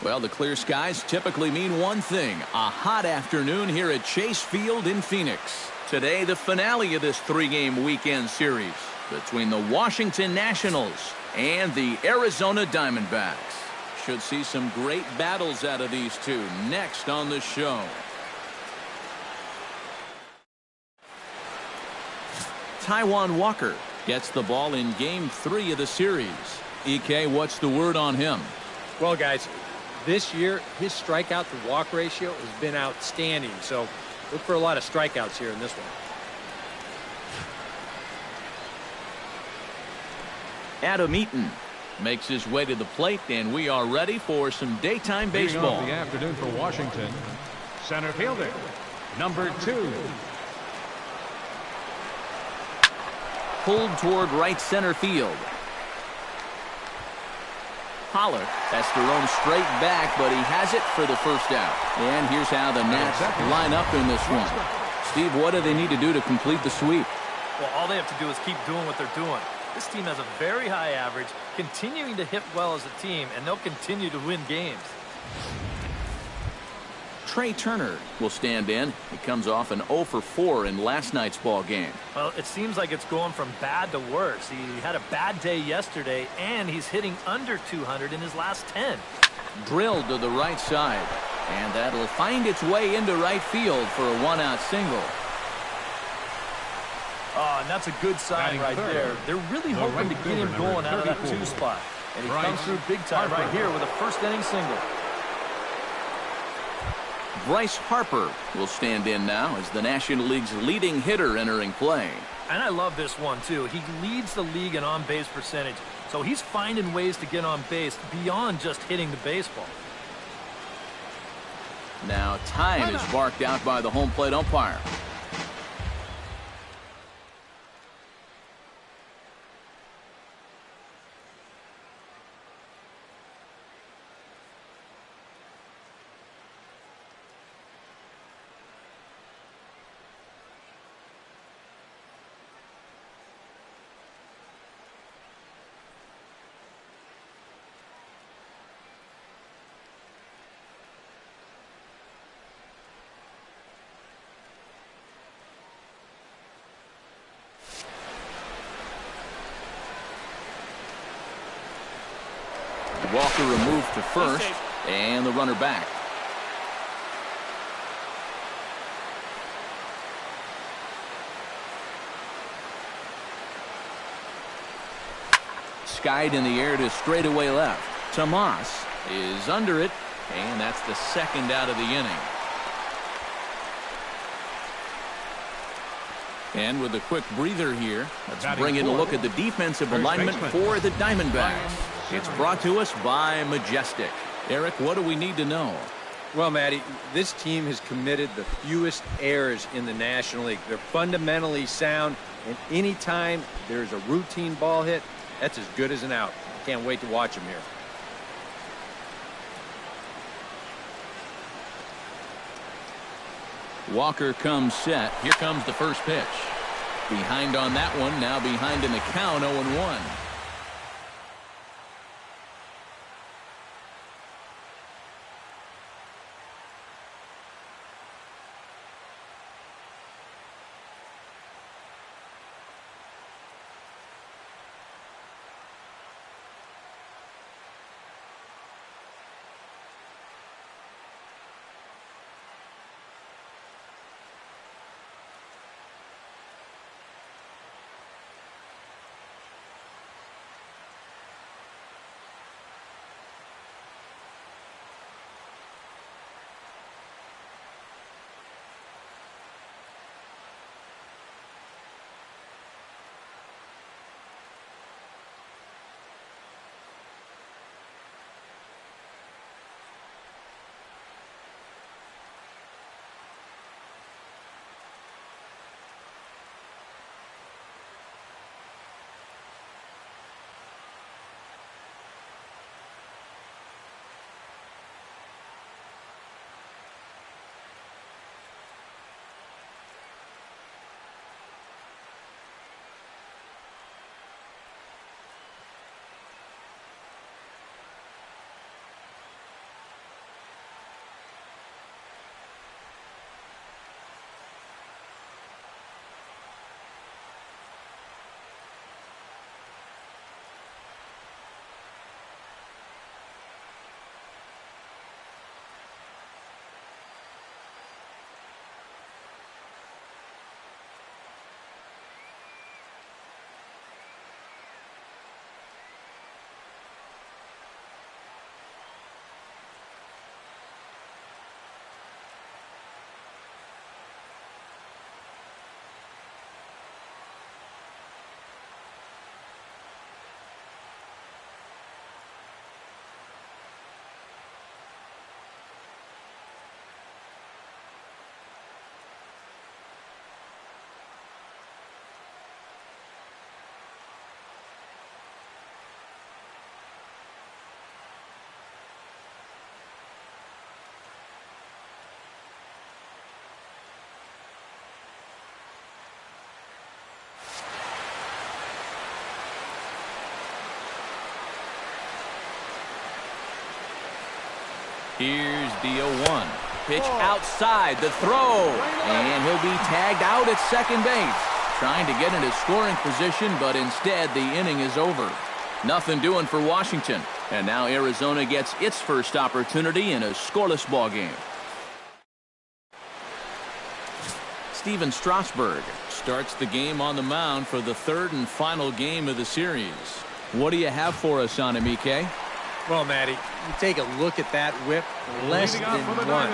Well, the clear skies typically mean one thing, a hot afternoon here at Chase Field in Phoenix. Today, the finale of this three-game weekend series between the Washington Nationals and the Arizona Diamondbacks. Should see some great battles out of these two next on the show. Taijuan Walker gets the ball in Game 3 of the series. EK, what's the word on him? Well, guys, this year his strikeout to walk ratio has been outstanding, so look for a lot of strikeouts here in this one. Adam Eaton makes his way to the plate, and we are ready for some daytime baseball. The afternoon for Washington, center fielder, number 2. Pulled toward right center field. Holler has to roam straight back, but he has it for the first out. And here's how the Nats line up in this one. Steve, what do they need to do to complete the sweep? Well, all they have to do is keep doing what they're doing. This team has a very high average, continuing to hit well as a team, and they'll continue to win games. Trey Turner will stand in. He comes off an 0 for 4 in last night's ball game. Well, it seems like it's going from bad to worse. He had a bad day yesterday, and he's hitting under 200 in his last 10. Drilled to the right side, and that'll find its way into right field for a one-out single. Oh, and that's a good sign right there. They're really hoping to get him going out of that 2 spot. And he comes through big time right here with a first-inning single. Bryce Harper will stand in now as the National League's leading hitter entering play. And I love this one, too. He leads the league in on-base percentage, so he's finding ways to get on base beyond just hitting the baseball. Now time is marked out by the home plate umpire. Walker removed to first, and the runner back. Skied in the air to straightaway left. Tomas is under it, and that's the second out of the inning. And with a quick breather here, let's bring in a look at the defensive alignment for the Diamondbacks. It's brought to us by Majestic. Eric, what do we need to know? Well, Matty, this team has committed the fewest errors in the National League. They're fundamentally sound, and anytime there's a routine ball hit, that's as good as an out. Can't wait to watch them here. Walker comes set. Here comes the first pitch. Behind on that one, now behind in the count, 0-1. Here's the 0-1. Pitch outside, the throw, and he'll be tagged out at second base. Trying to get into scoring position, but instead the inning is over. Nothing doing for Washington. And now Arizona gets its first opportunity in a scoreless ball game. Steven Strasburg starts the game on the mound for the third and final game of the series. What do you have for us on him, EK? Well, Matty, you take a look at that whip, less than one.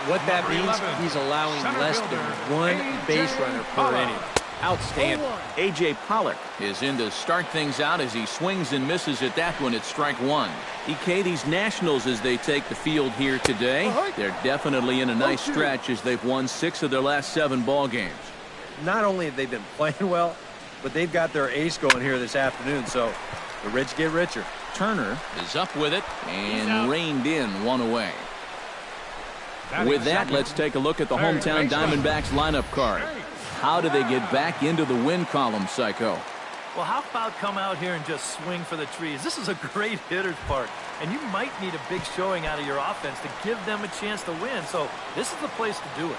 What that means, he's allowing less than one base runner per inning. Outstanding. A.J. Pollock is in to start things out as he swings and misses at that one at strike one. EK, these Nationals, as they take the field here today, they're definitely in a nice stretch as they've won 6 of their last 7 ball games. Not only have they been playing well, but they've got their ace going here this afternoon, so the rich get richer. Turner is up with it and reined in one away. With that, let's take a look at the hometown Diamondbacks lineup card. How do they get back into the win column, Psycho? Well, how about come out here and just swing for the trees? This is a great hitter's park, and you might need a big showing out of your offense to give them a chance to win. So this is the place to do it.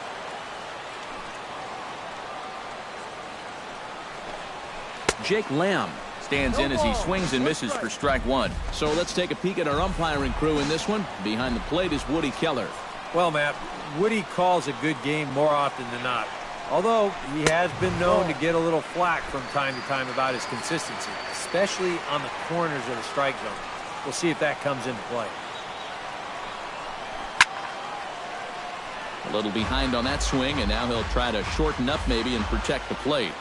Jake Lamb stands in as he swings and misses for strike one. So let's take a peek at our umpiring crew in this one. Behind the plate is Woody Keller. Well, Matt, Woody calls a good game more often than not. Although he has been known to get a little flack from time to time about his consistency, especially on the corners of the strike zone. We'll see if that comes into play. A little behind on that swing, and now he'll try to shorten up maybe and protect the plate.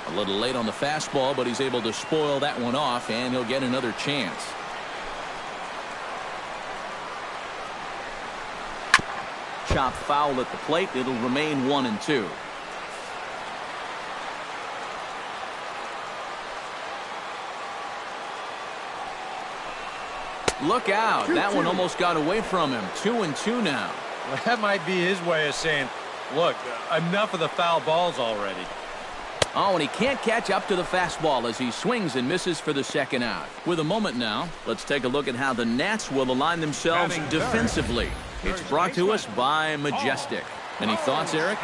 A little late on the fastball, but he's able to spoil that one off, and he'll get another chance. Chop foul at the plate. It'll remain 1-2. Look out. That one almost got away from him. 2-2 now. Well, that might be his way of saying, look, enough of the foul balls already. Oh, and he can't catch up to the fastball as he swings and misses for the second out. With a moment now, let's take a look at how the Nats will align themselves defensively. It's brought to us by Majestic. Any thoughts, Eric?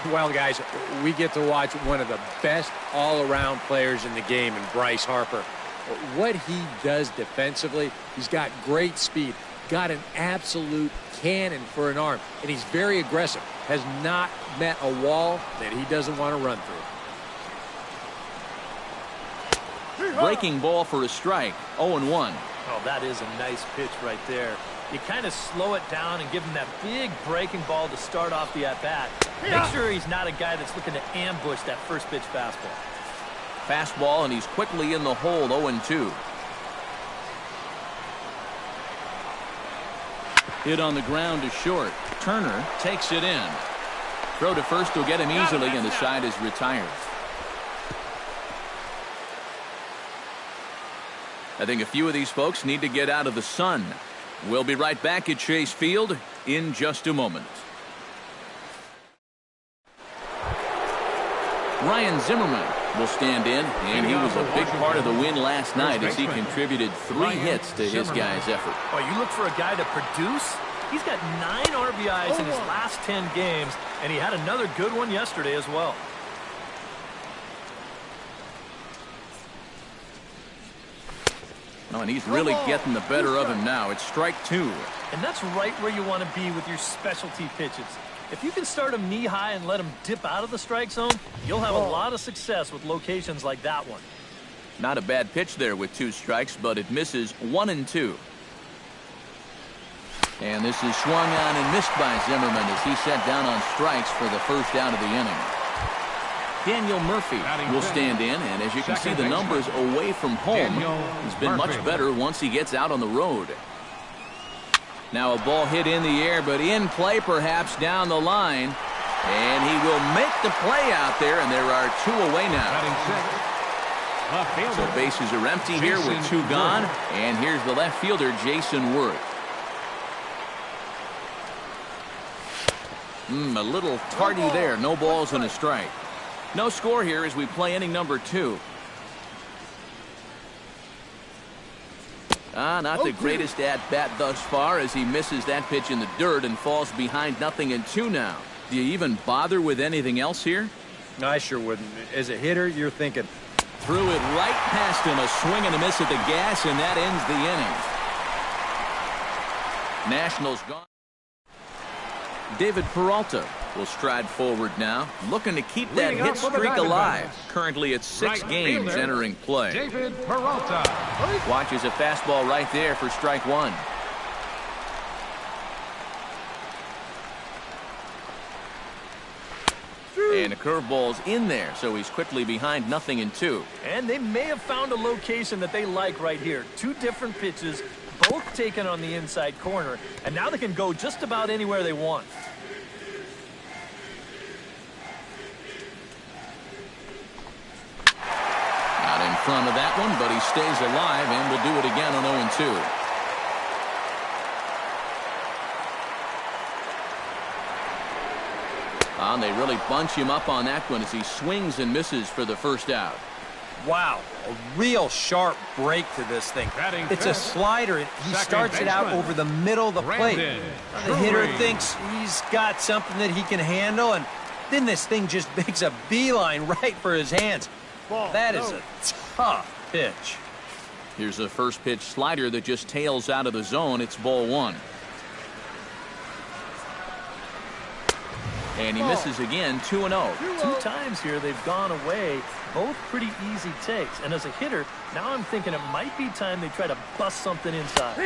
Well, guys, we get to watch one of the best all-around players in the game in Bryce Harper. What he does defensively, he's got great speed, got an absolute cannon for an arm, and he's very aggressive, has not met a wall that he doesn't want to run through. Breaking ball for a strike. 0-1. Oh, that is a nice pitch right there. You kind of slow it down and give him that big breaking ball to start off the at-bat. Make sure he's not a guy that's looking to ambush that first pitch fastball. Fastball, and he's quickly in the hole. 0-2. Hit on the ground to short. Turner takes it in. Throw to first will get him easily, and the side is retired. I think a few of these folks need to get out of the sun. We'll be right back at Chase Field in just a moment. Ryan Zimmerman will stand in, and he was a big part of the win last night as he contributed 3 hits to his guys' effort. Oh, you look for a guy to produce? He's got 9 RBIs in his last 10 games, and he had another good one yesterday as well. Oh, and he's really getting the better of him now. It's strike 2. And that's right where you want to be with your specialty pitches. If you can start him knee high and let him dip out of the strike zone, you'll have a lot of success with locations like that one. Not a bad pitch there with 2 strikes, but it misses 1-2. And this is swung on and missed by Zimmerman as he set down on strikes for the first out of the inning. Daniel Murphy will stand in, and as you can see, the numbers away from home, he's been much better once he gets out on the road. Now a ball hit in the air, but in play perhaps down the line. And he will make the play out there, and there are 2 away now. So bases are empty here with 2 gone. And here's the left fielder, Jason Worth. A little tardy there. No balls and a strike. No score here as we play inning number 2. Not the greatest at-bat thus far as he misses that pitch in the dirt and falls behind 0-2 now. Do you even bother with anything else here? I sure wouldn't. As a hitter, you're thinking. Threw it right past him, a swing and a miss at the gas, and that ends the inning. Nationals gone. David Peralta will stride forward now, looking to keep that hit streak alive. Currently at 6 games entering play. David Peralta. Watches a fastball right there for strike 1. And a curveball's in there, so he's quickly behind 0-2. And they may have found a location that they like right here. 2 different pitches, both taken on the inside corner, and now they can go just about anywhere they want. Not in front of that one, but he stays alive and will do it again on 0-2. They really bunch him up on that one as he swings and misses for the first out. Wow, a real sharp break to this thing. It's a slider. He starts it out over the middle of the plate. The hitter thinks he's got something that he can handle, and then this thing just makes a beeline right for his hands. That is a tough pitch. Here's a first pitch slider that just tails out of the zone. It's ball 1. And he misses again, 2-0. 2 times here they've gone away, both pretty easy takes. And as a hitter, now I'm thinking it might be time they try to bust something inside.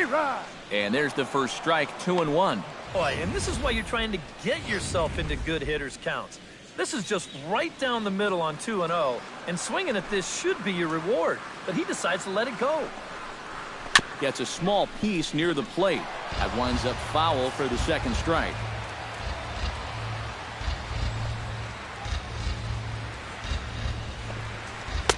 And there's the first strike, 2-1. Boy, and this is why you're trying to get yourself into good hitters' counts. This is just right down the middle on 2-0, and swinging at this should be your reward. But he decides to let it go. Gets a small piece near the plate. That winds up foul for the second strike.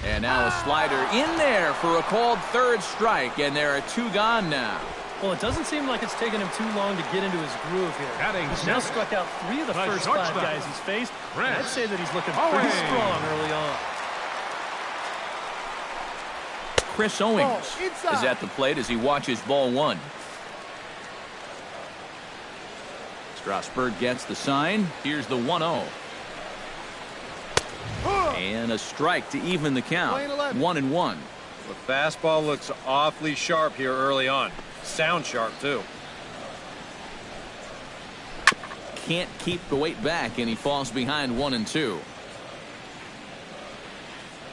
And now a slider in there for a called third strike, and there are 2 gone now. Well, it doesn't seem like it's taken him too long to get into his groove here. He's now struck out 3 of the first 5 guys he's faced. I'd say that he's looking pretty strong early on. Chris Owings is at the plate as he watches ball 1. Strasburg gets the sign. Here's the 1-0. And a strike to even the count. 1-1. The fastball looks awfully sharp here early on. Sound sharp, too. Can't keep the weight back, and he falls behind 1-2.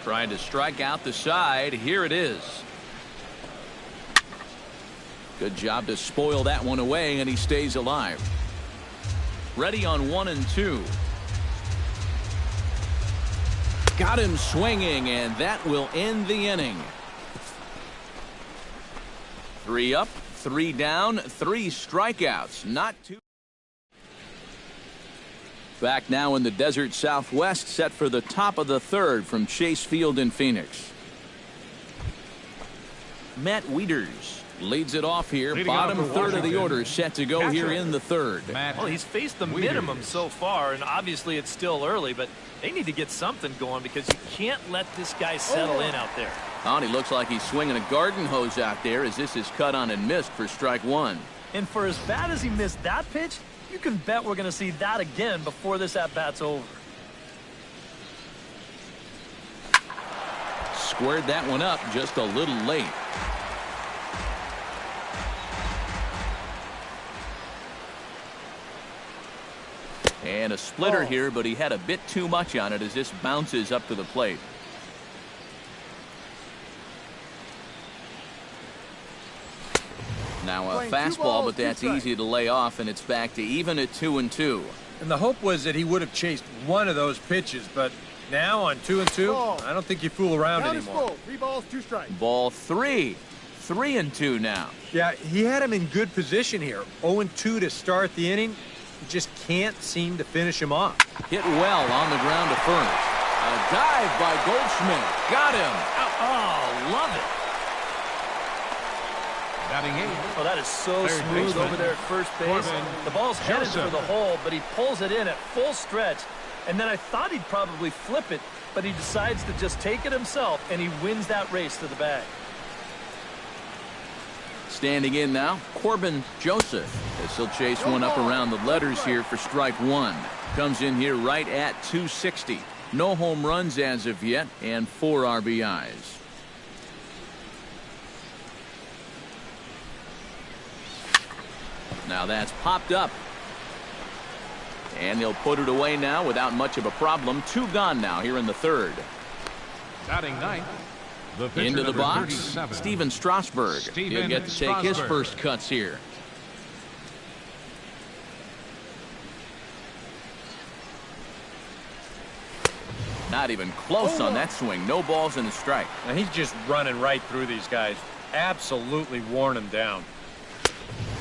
Trying to strike out the side. Here it is. Good job to spoil that one away, and he stays alive. Ready on 1-2. Got him swinging, and that will end the inning. 3 up, 3 down, 3 strikeouts. Not too. Back now in the desert Southwest, set for the top of the 3rd from Chase Field in Phoenix. Matt Wieters leads it off here. Bottom 3rd of the order set to go here in the 3rd. Well, he's faced the minimum so far, and obviously it's still early, but they need to get something going because you can't let this guy settle in out there. Oh, and he looks like he's swinging a garden hose out there as this is cut on and missed for strike 1. And for as bad as he missed that pitch, you can bet we're going to see that again before this at-bat's over. Squared that one up just a little late. And a splitter here, but he had a bit too much on it as this bounces up to the plate. Now a fastball, but that's easy to lay off, and it's back to even at 2-2. And the hope was that he would have chased one of those pitches, but now on 2-2, I don't think you fool around anymore. 3 balls, 2 strikes. Ball 3. 3-2 now. Yeah, he had him in good position here. 0-2 to start the inning. He just can't seem to finish him off. Hit well on the ground to first. A dive by Goldschmidt. Got him. Oh, love it. Batting 8. Oh, that is so smooth over there at first base. The ball's headed for the hole, but he pulls it in at full stretch. And then I thought he'd probably flip it, but he decides to just take it himself, and he wins that race to the bag. Standing in now, Corbin Joseph, as he'll chase one up around the letters here for strike one. Comes in here right at 260. No home runs as of yet, and 4 RBIs. Now that's popped up. And he'll put it away now without much of a problem. 2 gone now here in the third. Batting ninth, the pitcher, Into the box, 37. Steven Strasburg. He'll get to take his first cuts here. Not even close on that swing. No balls and a strike. Now he's just running right through these guys. Absolutely worn them down.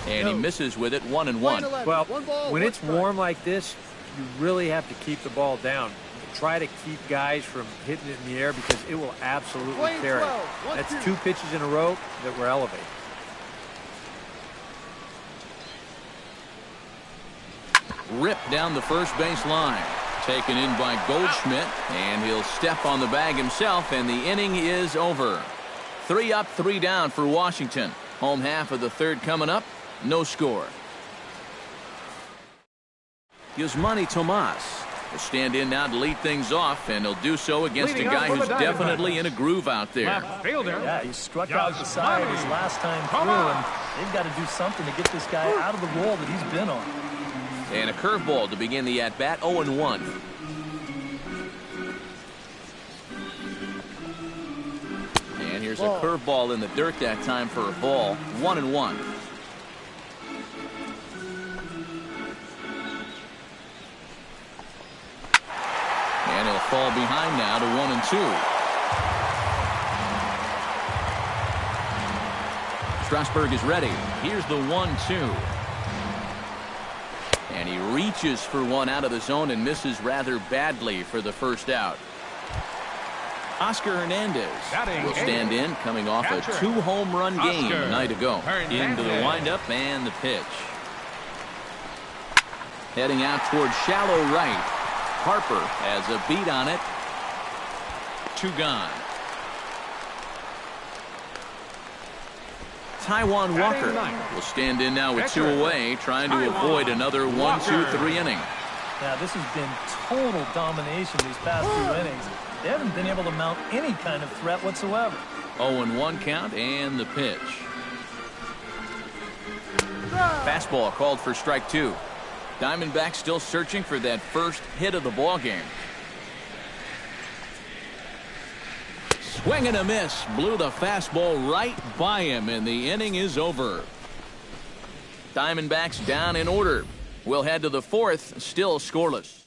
And he misses with it, 1-1. Well, when it's warm like this, you really have to keep the ball down. Try to keep guys from hitting it in the air because it will absolutely carry. That's 2 pitches in a row that were elevated. Ripped down the first base line. Taken in by Goldschmidt, and he'll step on the bag himself, and the inning is over. 3 up, 3 down for Washington. Home half of the third coming up. No score. Yasmani Tomas will stand in now to lead things off, and he'll do so against a guy who's definitely in a groove out there. Left fielder. Yeah, he struck out the side his last time through, and they've got to do something to get this guy out of the role that he's been on. And a curveball to begin the at-bat, 0-1. And here's a curveball in the dirt that time for a ball, 1-1. And he'll fall behind now to 1-2. Strasburg is ready. Here's the 1-2. And he reaches for one out of the zone and misses rather badly for the first out. Oscar Hernandez will stand in, coming off a 2-home-run game a night ago. Into the windup and the pitch. Heading out towards shallow right. Harper has a beat on it. 2 gone. Taijuan Walker will stand in now with 2 away, trying to avoid another 1-2-3 inning. Yeah, this has been total domination these past 2 innings. They haven't been able to mount any kind of threat whatsoever. 0-1 count and the pitch. Fastball called for strike 2. Diamondbacks still searching for that first hit of the ball game. Swing and a miss. Blew the fastball right by him, and the inning is over. Diamondbacks down in order. We'll head to the 4th, still scoreless.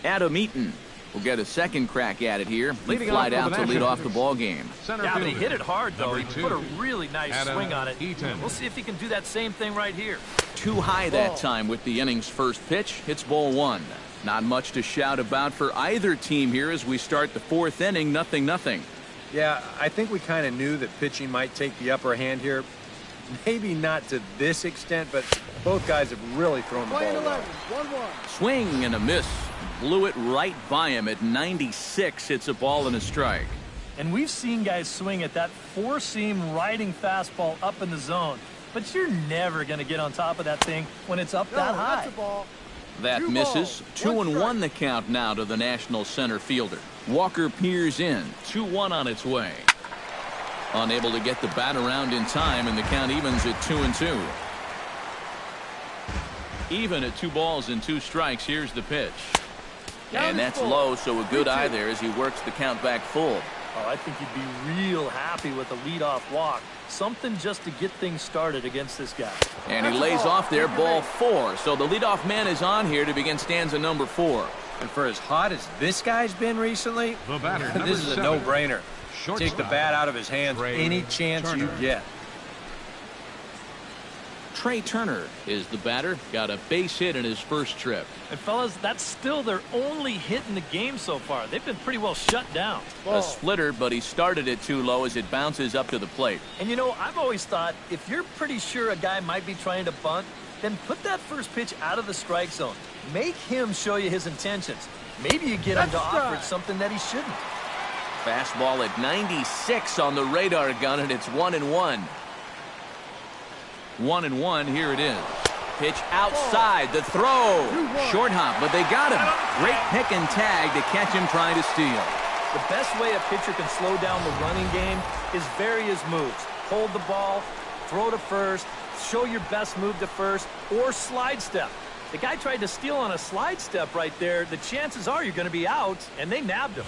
Adam Eaton will get a second crack at it here. He flied out to lead off the ball game. Yeah, but he hit it hard, though. He 2. put a really nice swing on it. Eaton. We'll see if he can do that same thing right here. Too high that time with the inning's first pitch. It's ball 1. Not much to shout about for either team here as we start the 4th inning, 0-0. Yeah, I think we kind of knew that pitching might take the upper hand here. Maybe not to this extent, but both guys have really thrown the ball well. Swing and a miss. Blew it right by him at 96. It's a ball and a strike. And we've seen guys swing at that 4-seam riding fastball up in the zone. But you're never going to get on top of that thing when it's up that high. That misses. 2-1 the count now to the National center fielder. Walker peers in. 2-1 on its way. Unable to get the bat around in time, and the count evens at 2-2. Even at 2 balls and 2 strikes. Here's the pitch. And that's low, so a good eye there as he works the count back full. Oh, I think you'd be real happy with a leadoff walk. Something just to get things started against this guy. And he lays off there, ball 4. So the leadoff man is on here to begin stanza number 4. And for as hot as this guy's been recently, The batter, this is a number 7. no-brainer. Shortstop. Take the bat out of his hands any chance you get. Trey Turner is the batter. Got a base hit in his first trip. And fellas, that's still their only hit in the game so far. They've been pretty well shut down. A splitter, but he started it too low as it bounces up to the plate. And you know, I've always thought if you're pretty sure a guy might be trying to bunt, then put that first pitch out of the strike zone. Make him show you his intentions. Maybe you get him to offer something that he shouldn't. Fastball at 96 on the radar gun, and it's 1-1. 1-1, here it is. Pitch outside, the throw. Short hop, but they got him. Great pick and tag to catch him trying to steal. The best way a pitcher can slow down the running game is vary his moves. Hold the ball, throw to first, show your best move to first, or slide step. The guy tried to steal on a slide step right there. The chances are you're going to be out, and they nabbed him.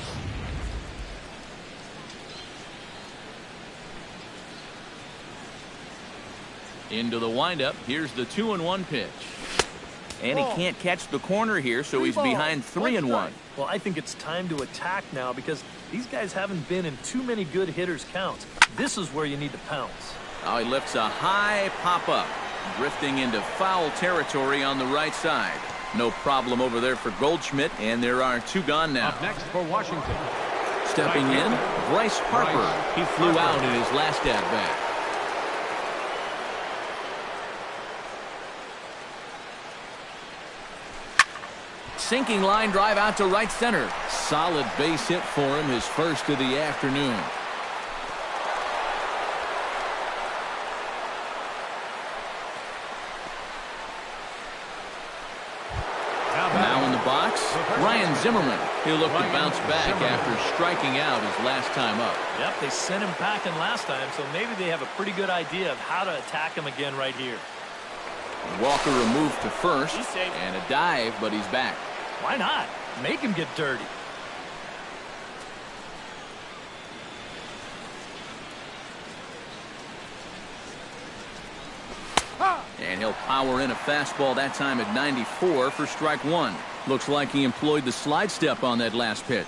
Into the windup. Here's the 2-1 pitch. And he can't catch the corner here, so he's behind 3-1. Well, I think it's time to attack now because these guys haven't been in too many good hitters' counts. This is where you need to pounce. Oh, he lifts a high pop-up, drifting into foul territory on the right side. No problem over there for Goldschmidt, and there are 2 gone now. Up next for Washington. Stepping in, Bryce Harper. He flew out in his last at-bat. Sinking line drive out to right center. Solid base hit for him, his first of the afternoon. Now in the box, Ryan Zimmerman. He'll look to bounce back after striking out his last time up. Yep, they sent him packing last time, so maybe they have a pretty good idea of how to attack him again right here. Walker a move to first and a dive, but he's back. Why not? Make him get dirty. And he'll power in a fastball that time at 94 for strike 1. Looks like he employed the slide step on that last pitch.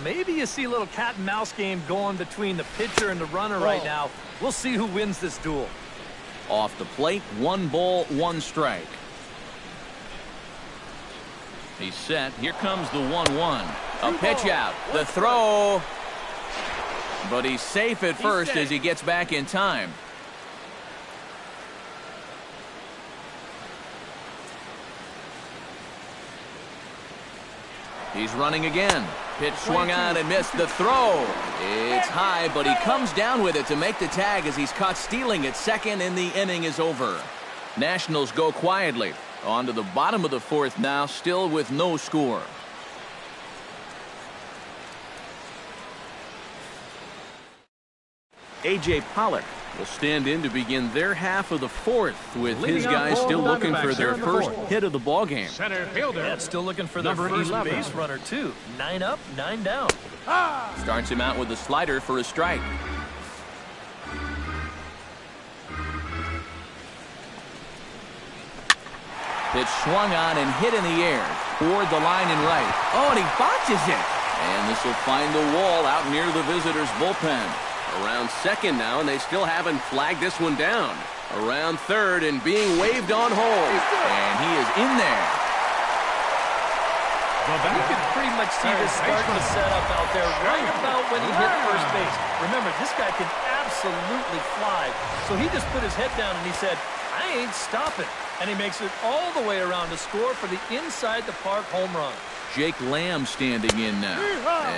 Maybe you see a little cat and mouse game going between the pitcher and the runner right now. We'll see who wins this duel. Off the plate, 1 ball, 1 strike. He's set. Here comes the 1-1. A pitch out. The throw. But he's safe at first as he gets back in time. He's running again. Pitch swung on and missed. The throw. It's high, but he comes down with it to make the tag as he's caught stealing at second, and the inning is over. Nationals go quietly. On to the bottom of the 4th now, still with no score. A.J. Pollock will stand in to begin their half of the 4th, with his guys still looking for their first hit of the ball game. Center fielder. Yeah, still looking for their first base runner, too. 9 up, 9 down. Starts him out with a slider for a strike. Pitch swung on and hit in the air toward the line and right. Oh, and he botches it. And this will find the wall out near the visitors' bullpen. Around second now, and they still haven't flagged this one down. Around third and being waved on hold. And he is in there. You can pretty much see this starting to set up out there right about when he hit first base. Remember, this guy can absolutely fly. So he just put his head down and he said, I ain't stopping. And he makes it all the way around to score for the inside-the-park home run. Jake Lamb standing in now,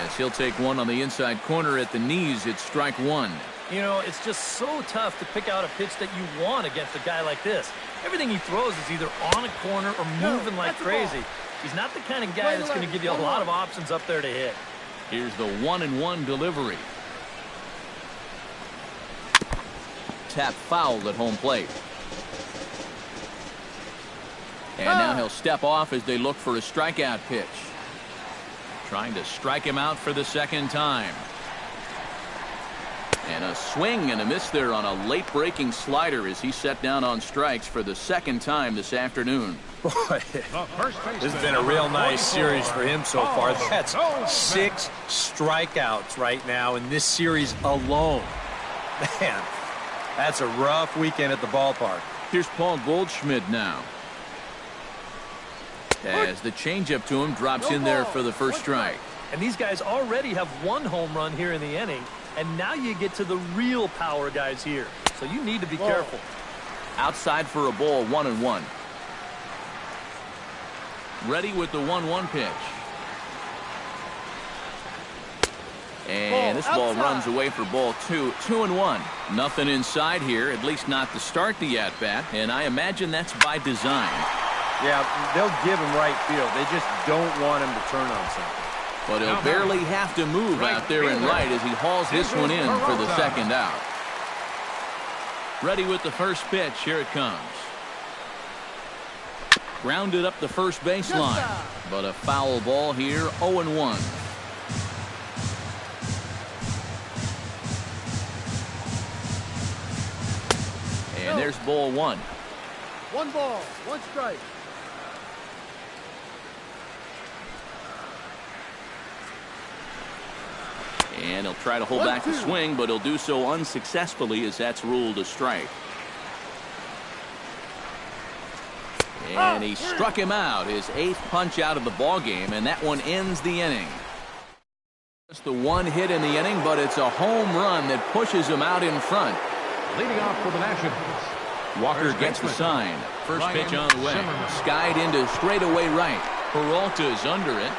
as he'll take one on the inside corner at the knees. It's strike 1. You know, it's just so tough to pick out a pitch that you want against a guy like this. Everything he throws is either on a corner or moving like crazy. He's not the kind of guy that's going to give you a lot of options up there to hit. Here's the 1-1 delivery. Tap fouled at home plate. And now he'll step off as they look for a strikeout pitch. Trying to strike him out for the second time. And a swing and a miss there on a late breaking slider as he set down on strikes for the second time this afternoon. Boy, this has been a real nice series for him so far. That's 6 strikeouts right now in this series alone. Man, that's a rough weekend at the ballpark. Here's Paul Goldschmidt now. As the changeup to him drops in there for the first strike. And these guys already have 1 home run here in the inning. And now you get to the real power guys here. So you need to be careful. Outside for a ball, 1-1. Ready with the 1-1 pitch. And this ball runs away for ball 2, 2-1. Nothing inside here, at least not to start the at-bat, and I imagine that's by design. Yeah, they'll give him right field. They just don't want him to turn on something. But he'll barely have to move out there in right as he hauls this one in for the second out. Ready with the first pitch. Here it comes. Grounded up the first baseline. But a foul ball here, 0-1. And there's ball 1. 1 ball, 1 strike. And he'll try to hold back the swing, but he'll do so unsuccessfully as that's ruled a strike. And he struck him out, his 8th punch out of the ball game, and that one ends the inning. Just the 1 hit in the inning, but it's a home run that pushes him out in front. Leading off for the Nationals, Walker gets the sign. First pitch on the way. Skied into straightaway right. Peralta's under it.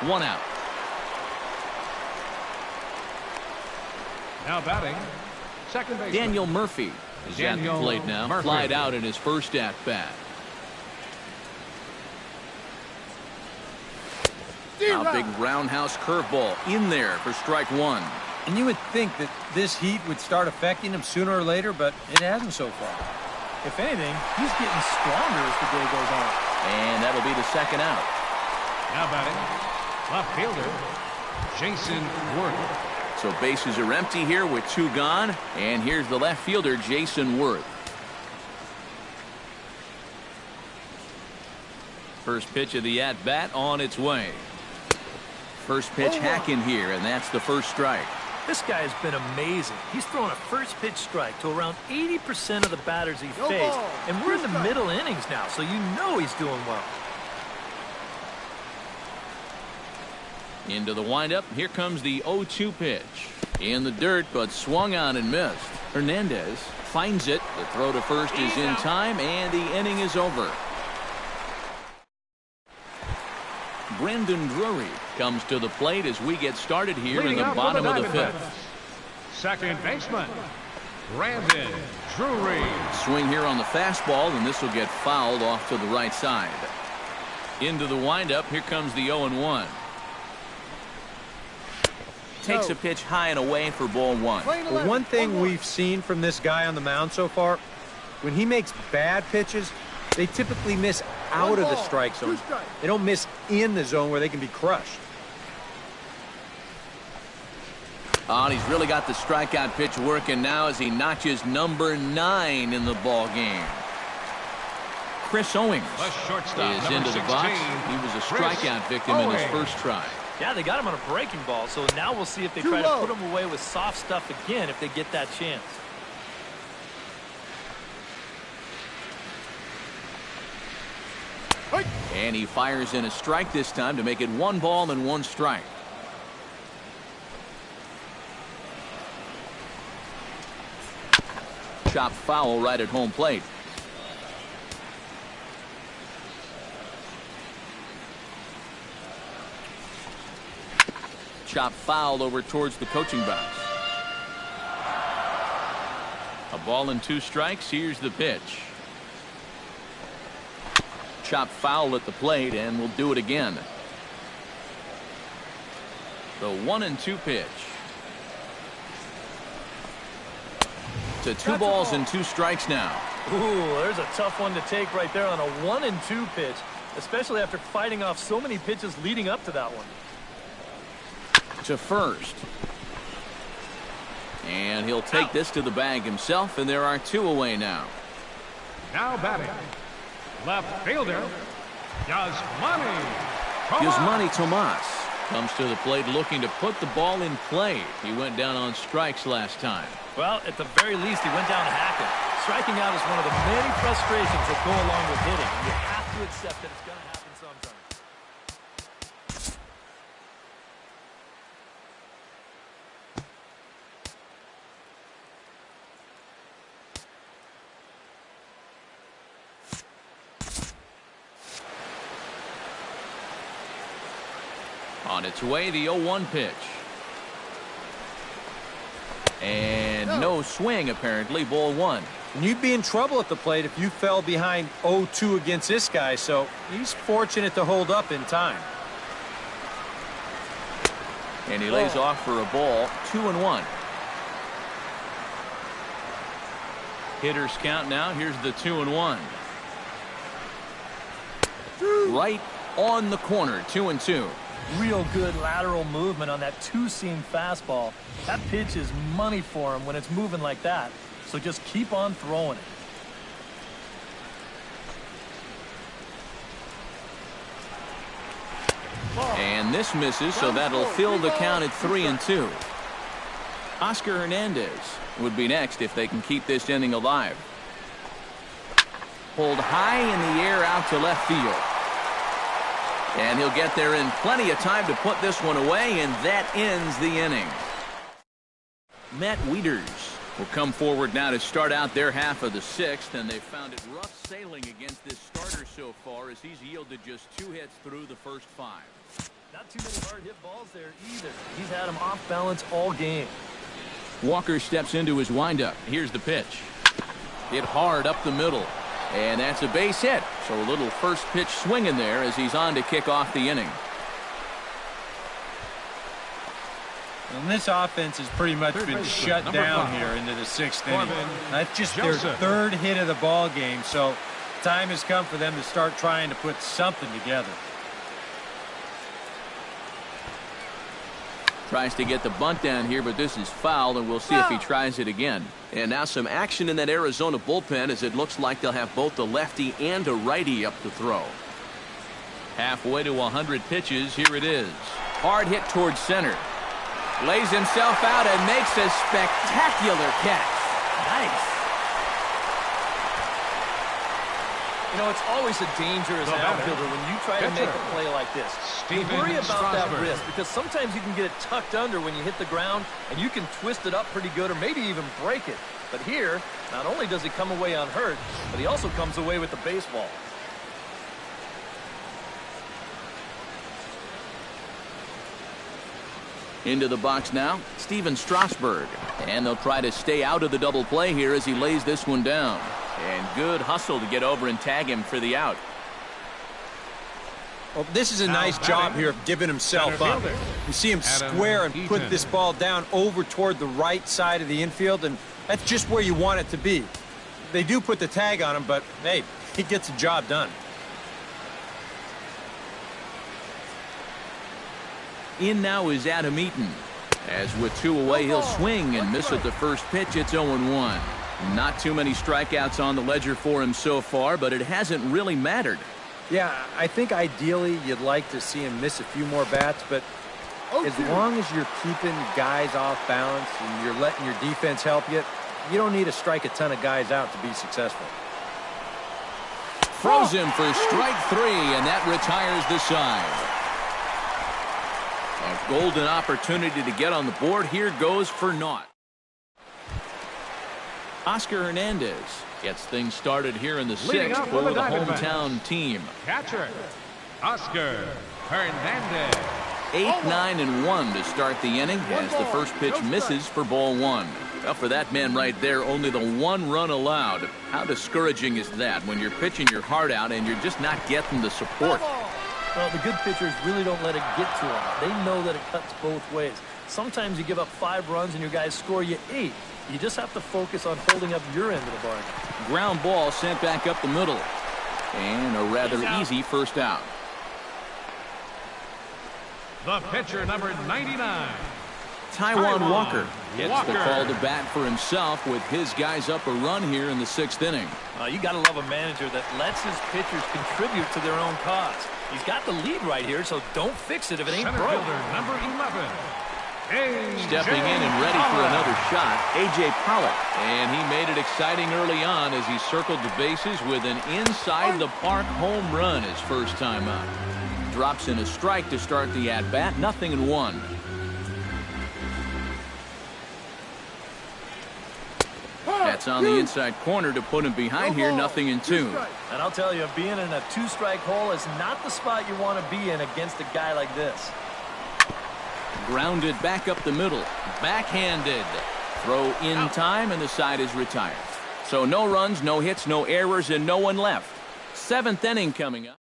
1 out. now batting, second baseman Daniel Murphy is at the plate now. Flied out in his first at bat. A big roundhouse curveball in there for strike 1. And you would think that this heat would start affecting him sooner or later, but it hasn't so far. If anything, he's getting stronger as the day goes on. And that'll be the second out. Now batting, left fielder Jason Worth. So bases are empty here with 2 gone. And here's the left fielder, Jason Worth. First pitch of the at-bat on its way. First pitch hack in here, and that's the first strike. This guy has been amazing. He's thrown a first pitch strike to around 80% of the batters he faced. And we're in the middle innings now, so you know he's doing well. Into the windup. Here comes the 0-2 pitch. In the dirt, but swung on and missed. Hernandez finds it. The throw to first is in time, and the inning is over. Brendan Drury comes to the plate as we get started here in the bottom of the 5th. Second baseman Brandon Drury. Swing here on the fastball, and this will get fouled off to the right side. Into the windup. Here comes the 0-1. Takes a pitch high and away for ball 1. Well, one thing we've seen from this guy on the mound so far, when he makes bad pitches, they typically miss out of the strike zone. They don't miss in the zone where they can be crushed. Oh, and he's really got the strikeout pitch working now as he notches number 9 in the ball game. Chris Owings is into the box. He was a strikeout victim in his first try. Yeah, they got him on a breaking ball, so now we'll see if they try to put him away with soft stuff again if they get that chance. And he fires in a strike this time to make it 1 ball and 1 strike. Chop foul right at home plate. Chop foul over towards the coaching box. A ball and 2 strikes. Here's the pitch. Chop foul at the plate, and we'll do it again. The 1-2 pitch. To 2 balls and 2 strikes now. Ooh, there's a tough one to take right there on a 1-2 pitch, especially after fighting off so many pitches leading up to that one. To first. And he'll take this to the bag himself, and there are 2 away now. Now batting, left fielder Yasmani Tomas comes to the plate looking to put the ball in play. He went down on strikes last time. Well, at the very least, he went down hacking. Striking out is one of the many frustrations that go along with hitting. You have to accept that it's going to happen sometimes. On its way, the 0-1 pitch. And no swing, apparently. Ball 1. And you'd be in trouble at the plate if you fell behind 0-2 against this guy, so he's fortunate to hold up in time. And he lays off for a ball. 2-1. Hitters count now. Here's the 2-1. Right on the corner. 2-2. Real good lateral movement on that two-seam fastball. That pitch is money for him when it's moving like that. So just keep on throwing it. And this misses, so that'll fill the count at 3-2. Oscar Hernandez would be next if they can keep this inning alive. Pulled high in the air out to left field. And he'll get there in plenty of time to put this one away, and that ends the inning. Matt Wieters will come forward now to start out their half of the sixth, and they've found it rough sailing against this starter so far as he's yielded just 2 hits through the first 5. Not too many hard hit balls there either. He's had them off balance all game. Walker steps into his windup. Here's the pitch. Hit hard up the middle. And that's a base hit. So a little first pitch swing in there as he's on to kick off the inning. And this offense has pretty much been shut down here into the 6th inning. That's just their 3rd hit of the ball game, so time has come for them to start trying to put something together. Tries to get the bunt down here, but this is foul, and we'll see if he tries it again. And now some action in that Arizona bullpen as it looks like they'll have both a lefty and a righty up to throw. Halfway to 100 pitches, here it is. Hard hit towards center. Lays himself out and makes a spectacular catch. Nice. You know, it's always a danger as an outfielder when you try to make a play like this. You worry about that wrist because sometimes you can get it tucked under when you hit the ground and you can twist it up pretty good or maybe even break it. But here, not only does he come away unhurt, but he also comes away with the baseball. Into the box now, Steven Strasburg. And they'll try to stay out of the double play here as he lays this one down. And good hustle to get over and tag him for the out. Well, this is a nice job here of giving himself up. You see him square and put this ball down over toward the right side of the infield, and that's just where you want it to be. They do put the tag on him, but, hey, he gets the job done. In now is Adam Eaton. As with 2 away, he'll swing and miss at the first pitch. It's 0-1. Not too many strikeouts on the ledger for him so far, but it hasn't really mattered. Yeah, I think ideally you'd like to see him miss a few more bats, but as long as you're keeping guys off balance and you're letting your defense help you, you don't need to strike a ton of guys out to be successful. Throws him for strike 3, and that retires the side. A golden opportunity to get on the board here goes for naught. Oscar Hernandez gets things started here in the 6th for the hometown team. Catcher, Oscar Hernandez. 8-9-1 to start the inning as the first pitch misses for ball 1. Well, for that man right there, only the 1 run allowed. How discouraging is that when you're pitching your heart out and you're just not getting the support? Well, the good pitchers really don't let it get to them. They know that it cuts both ways. Sometimes you give up 5 runs and your guys score you 8. You just have to focus on holding up your end of the bargain. Ground ball sent back up the middle. And a rather easy first out. The pitcher, number 99. Taijuan Walker gets the call to bat for himself with his guys up a run here in the 6th inning. You got to love a manager that lets his pitchers contribute to their own cause. He's got the lead right here, so don't fix it if it ain't broke. Number 11. Stepping in and ready for another shot, A.J. Pollock. And he made it exciting early on as he circled the bases with an inside-the-park home run his first time up. Drops in a strike to start the at-bat, 0-1. That's on the inside corner to put him behind here, 0-2. And I'll tell you, being in a 2-strike hole is not the spot you want to be in against a guy like this. Grounded back up the middle. Backhanded. Throw in time, and the side is retired. So no runs, no hits, no errors, and no one left. 7th inning coming up.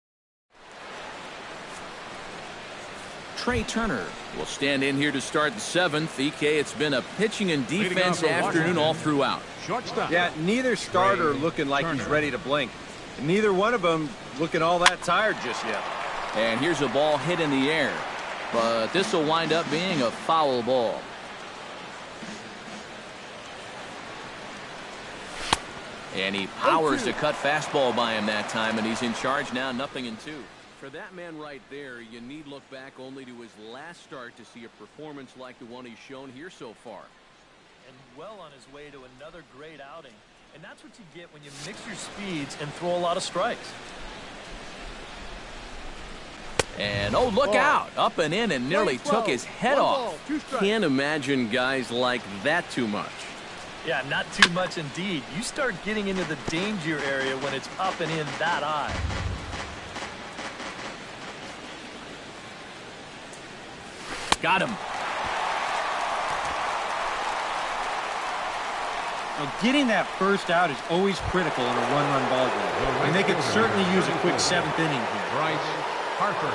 Trey Turner will stand in here to start the 7th. EK, it's been a pitching and defense afternoon all throughout. Shortstop. Yeah, neither starter looking like he's ready to blink. And neither one of them looking all that tired just yet. And here's a ball hit in the air. But this will wind up being a foul ball. And he powers a cut fastball by him that time, and he's in charge now, 0-2. For that man right there, you need look back only to his last start to see a performance like the one he's shown here so far. And well on his way to another great outing. And that's what you get when you mix your speeds and throw a lot of strikes. And oh, look out! Up and in and nearly took his head off. Can't imagine guys like that too much. Yeah, not too much indeed. You start getting into the danger area when it's up and in that high. Got him. Well, getting that first out is always critical in a one-run ball game. And they could certainly use a quick 7th inning here. Bryce Harper.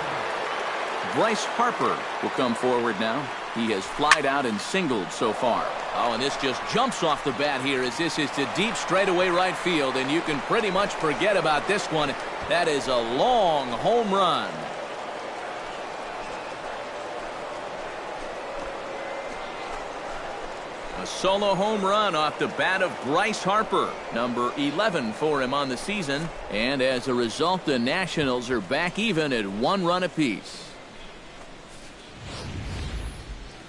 Bryce Harper will come forward now. He has flied out and singled so far. Oh, and this just jumps off the bat here as this is to deep straightaway right field, and you can pretty much forget about this one. That is a long home run. A solo home run off the bat of Bryce Harper, number 11 for him on the season. And as a result, the Nationals are back even at 1 run apiece.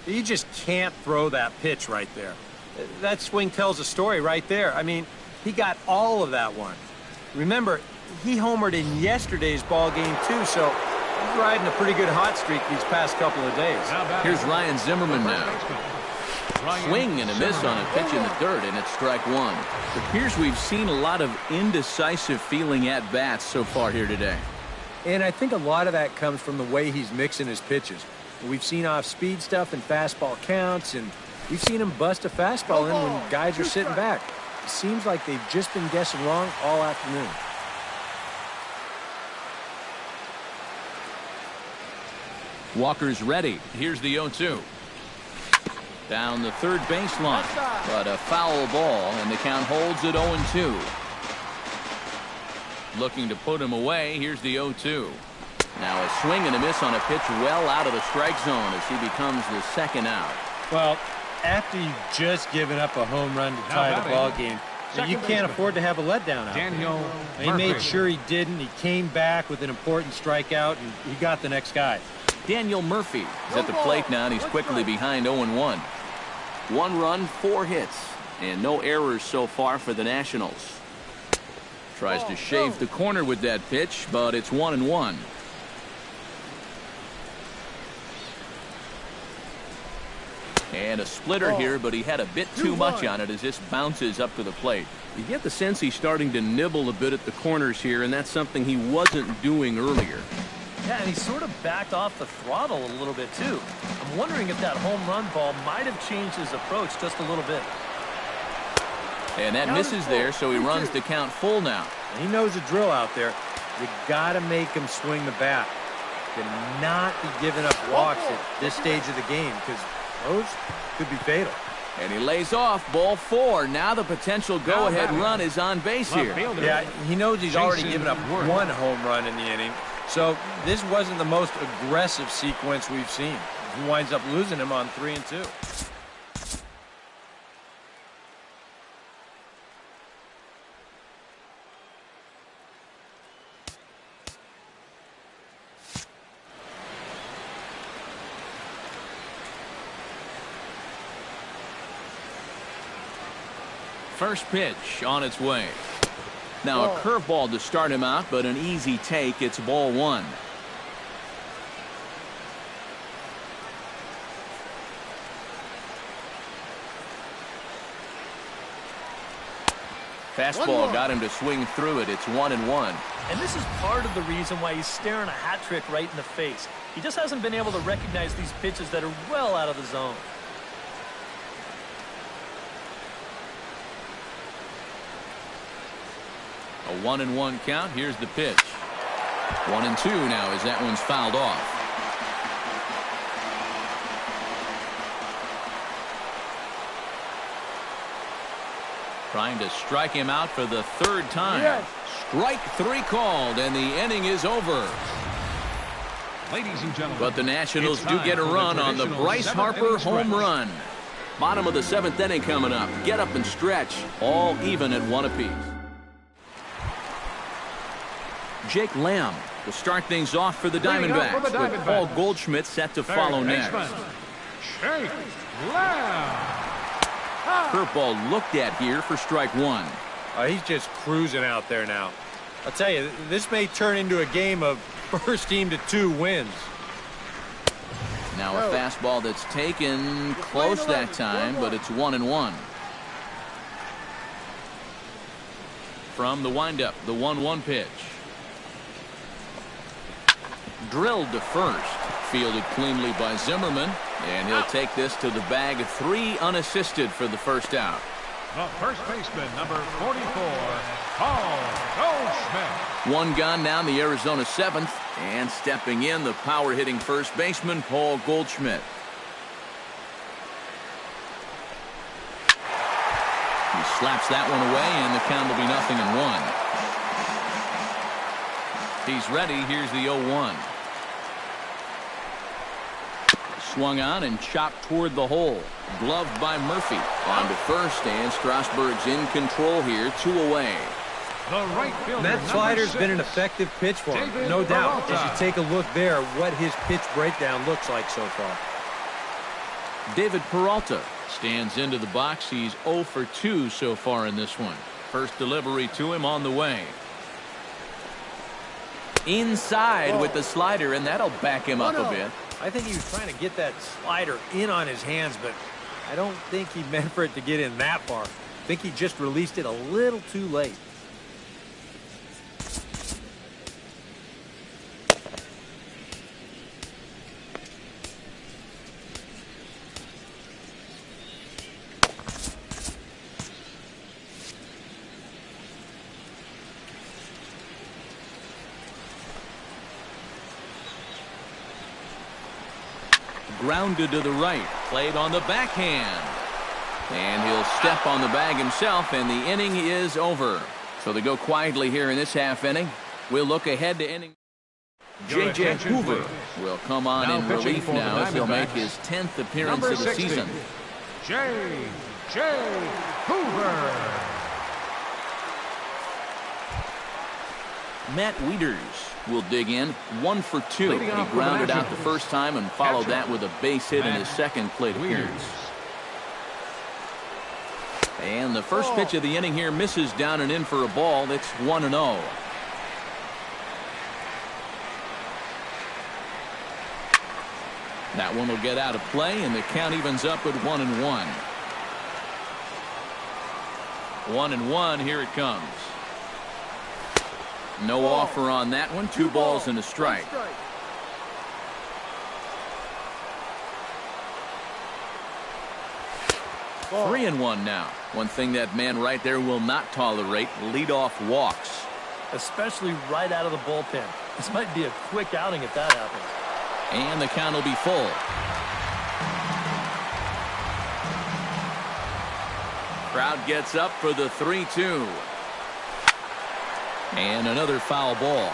You just can't throw that pitch right there. That swing tells a story right there. I mean, he got all of that one. Remember, he homered in yesterday's ball game too, so he's riding a pretty good hot streak these past couple of days. Here's Ryan Zimmerman now. Swing and a miss on a pitch in the dirt, and it's strike 1. It appears we've seen a lot of indecisive feeling at bats so far here today. And I think a lot of that comes from the way he's mixing his pitches. We've seen off-speed stuff and fastball counts, and we've seen him bust a fastball in when guys are sitting back. It seems like they've just been guessing wrong all afternoon. Walker's ready. Here's the 0-2. Down the third baseline, but a foul ball, and the count holds at 0-2. Looking to put him away. Here's the 0-2. Now a swing and a miss on a pitch well out of the strike zone as he becomes the second out. Well, after you've just given up a home run to tie the ball game, you can't afford to have a letdown out there. He made sure he didn't. He came back with an important strikeout, and he got the next guy. Daniel Murphy is at the plate now, and he's quickly behind 0-1. 1 run, 4 hits, and no errors so far for the Nationals. Tries to shave the corner with that pitch, but it's 1-1. And a splitter here, but he had a bit too much on it as this bounces up to the plate. You get the sense he's starting to nibble a bit at the corners here, and that's something he wasn't doing earlier. Yeah, and he sort of backed off the throttle a little bit, too. I'm wondering if that home run ball might have changed his approach just a little bit. And that misses there, so he runs the count full now. He knows the drill out there. You got to make him swing the bat. Cannot be giving up walks at this stage of the game, because those could be fatal. And he lays off, ball 4. Now the potential go-ahead run is on base here. Yeah, he knows he's already given up 1 home run in the inning. So this wasn't the most aggressive sequence we've seen. He winds up losing him on 3-2. First pitch on its way. Now a curveball to start him out, but an easy take. It's ball 1. Fastball got him to swing through it. It's 1-1. And this is part of the reason why he's staring a hat trick right in the face. He just hasn't been able to recognize these pitches that are well out of the zone. A 1-1 count. Here's the pitch. 1-2 now as that one's fouled off. Trying to strike him out for the third time. Yes. Strike 3 called, and the inning is over. Ladies and gentlemen, But the Nationals it's do time get a for the run on the traditional Bryce seventh Harper inning home stretch. run. Bottom of the 7th inning coming up. Get up and stretch. All even at 1 apiece. Jake Lamb will start things off for the Bringing up Diamondbacks, for the with Diamondbacks, Paul Goldschmidt set to follow third next. baseman, Jake Lamb. Curveball looked at here for strike 1. He's just cruising out there now. I'll tell you, this may turn into a game of first team to 2 wins. Now a fastball that's taken close that time, but it's 1-1. From the windup, the 1-1 pitch. Drilled to first. Fielded cleanly by Zimmerman. And he'll take this to the bag of 3 unassisted for the first out. The first baseman, number 44, Paul Goldschmidt. 1 gone now in the Arizona 7th. And stepping in, the power-hitting first baseman, Paul Goldschmidt. He slaps that one away, and the count will be 0-1. He's ready. Here's the 0-1. Swung on and chopped toward the hole. Gloved by Murphy. On to first, and Strasburg's in control here. 2 away. The right fielder, That number slider's 6, been an effective pitch for him, David no doubt. Peralta. As you take a look there, what his pitch breakdown looks like so far. David Peralta stands into the box. He's 0 for 2 so far in this one. First delivery to him on the way. Inside with the slider, and that'll back him up a bit. I think he was trying to get that slider in on his hands, but I don't think he meant for it to get in that far. I think he just released it a little too late. Grounded to the right. Played on the backhand. And he'll step on the bag himself, and the inning is over. So they go quietly here in this half inning. We'll look ahead to inning. Your J.J. attention, Hoover please. will come on Now in pitching relief for the now as he'll make Diamondbacks, his 10th appearance number of the 60, season. J.J. Hoover. Matt Wieters will dig in. 1 for 2. Leading He off for the grounded out the Nationals, first time and followed that with a base hit in his Matt second plate appearance. Wieters. And the first pitch of the inning here misses down and in for a ball. It's 1-0. That one will get out of play, and the count evens up at 1-1. 1-1. Here it comes. No offer on that one. 2 balls and a strike. 3-1 now. One thing that man right there will not tolerate: leadoff walks. Especially right out of the bullpen. This might be a quick outing if that happens. And the count will be full. Crowd gets up for the 3-2. And another foul ball.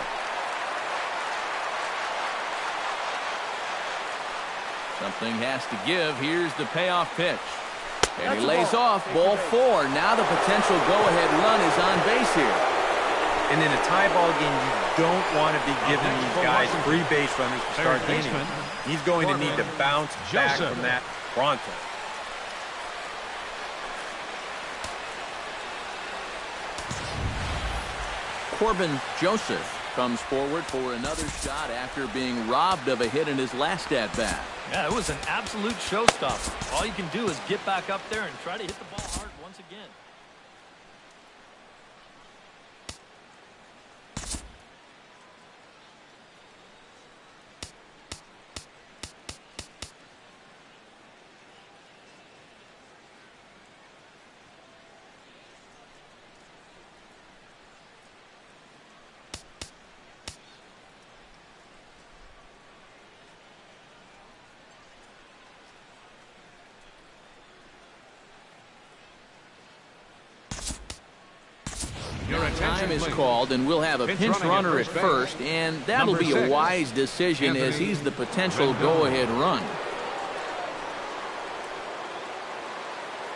Something has to give. Here's the payoff pitch. And he lays off. Ball 4. Now the potential go-ahead run is on base here. And in a tie ball game, you don't want to be giving these guys free base runners to start the inning. He's going to need to bounce back from that pronto. Corbin Joseph comes forward for another shot after being robbed of a hit in his last at-bat. Yeah, it was an absolute showstopper. All you can do is get back up there and try to hit the ball hard once again. Time is called, and we'll have a pinch runner at first, and that'll be a wise decision as he's the potential go-ahead run.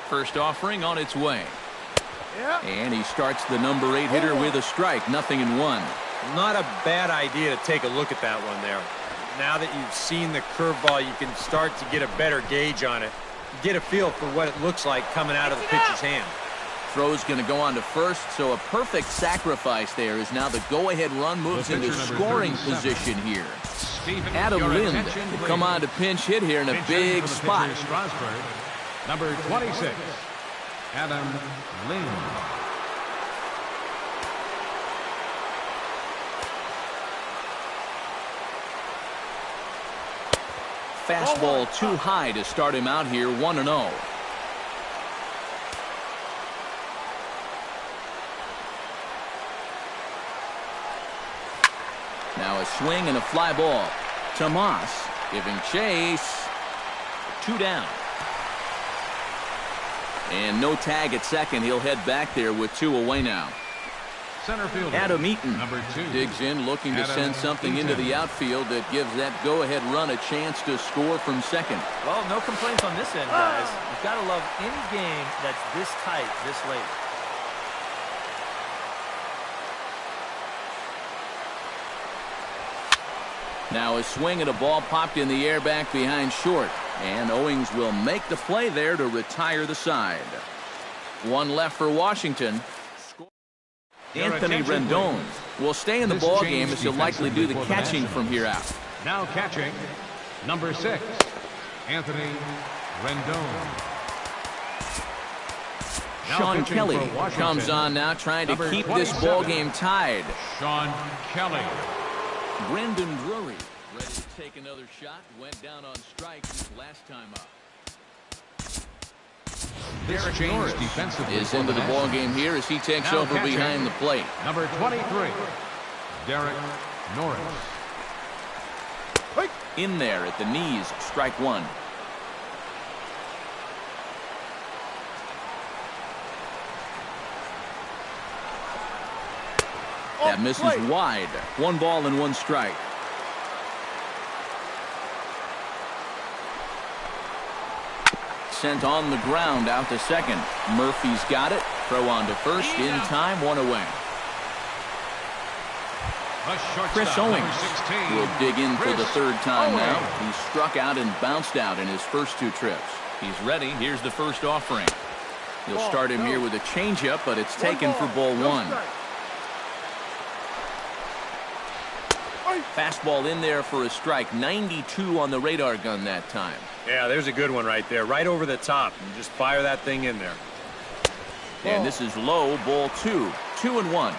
First offering on its way. And he starts the number 8 hitter with a strike, 0-1. Not a bad idea to take a look at that one there. Now that you've seen the curveball, you can start to get a better gauge on it. Get a feel for what it looks like coming out of the pitcher's hand. Throw's going to go on to first, so a perfect sacrifice there as now the go-ahead run moves into scoring position here. Adam Lind will come on to pinch hit here in a big spot. Number 26, Adam Lind. Fastball too high to start him out here, 1-0. Now a swing and a fly ball. Tomas giving chase. 2 down. And no tag at second. He'll head back there with 2 away now. Center fielder, Adam Eaton number 2, digs in, looking to send something into the outfield that gives that go-ahead run a chance to score from second. Well, no complaints on this end, guys. You've got to love any game that's this tight this late. Now a swing and a ball popped in the air back behind short. And Owings will make the play there to retire the side. 1 left for Washington. Anthony Rendon will stay in the ball game as he'll likely do the catching from here out. Now catching, number 6, Anthony Rendon. Sean Kelly comes on now, trying to keep this ball game tied. Sean Kelly. Brendan Drury ready to take another shot. Went down on strikes last time up. This change defensively is into the ball game here as he takes over behind the plate. Number 23, Derek Norris. In there at the knees, strike 1. That misses wide. 1 ball and 1 strike. Sent on the ground out to second. Murphy's got it. Throw on to first in time, 1 away. Chris Owings will dig in for the 3rd time now. He struck out and bounced out in his first 2 trips. He's ready. Here's the first offering. He'll start him here with a changeup, but it's taken for ball 1. Fastball in there for a strike. 92 on the radar gun that time. Yeah, there's a good one right there. Right over the top. And just fire that thing in there. And this is low, ball 2. 2-1.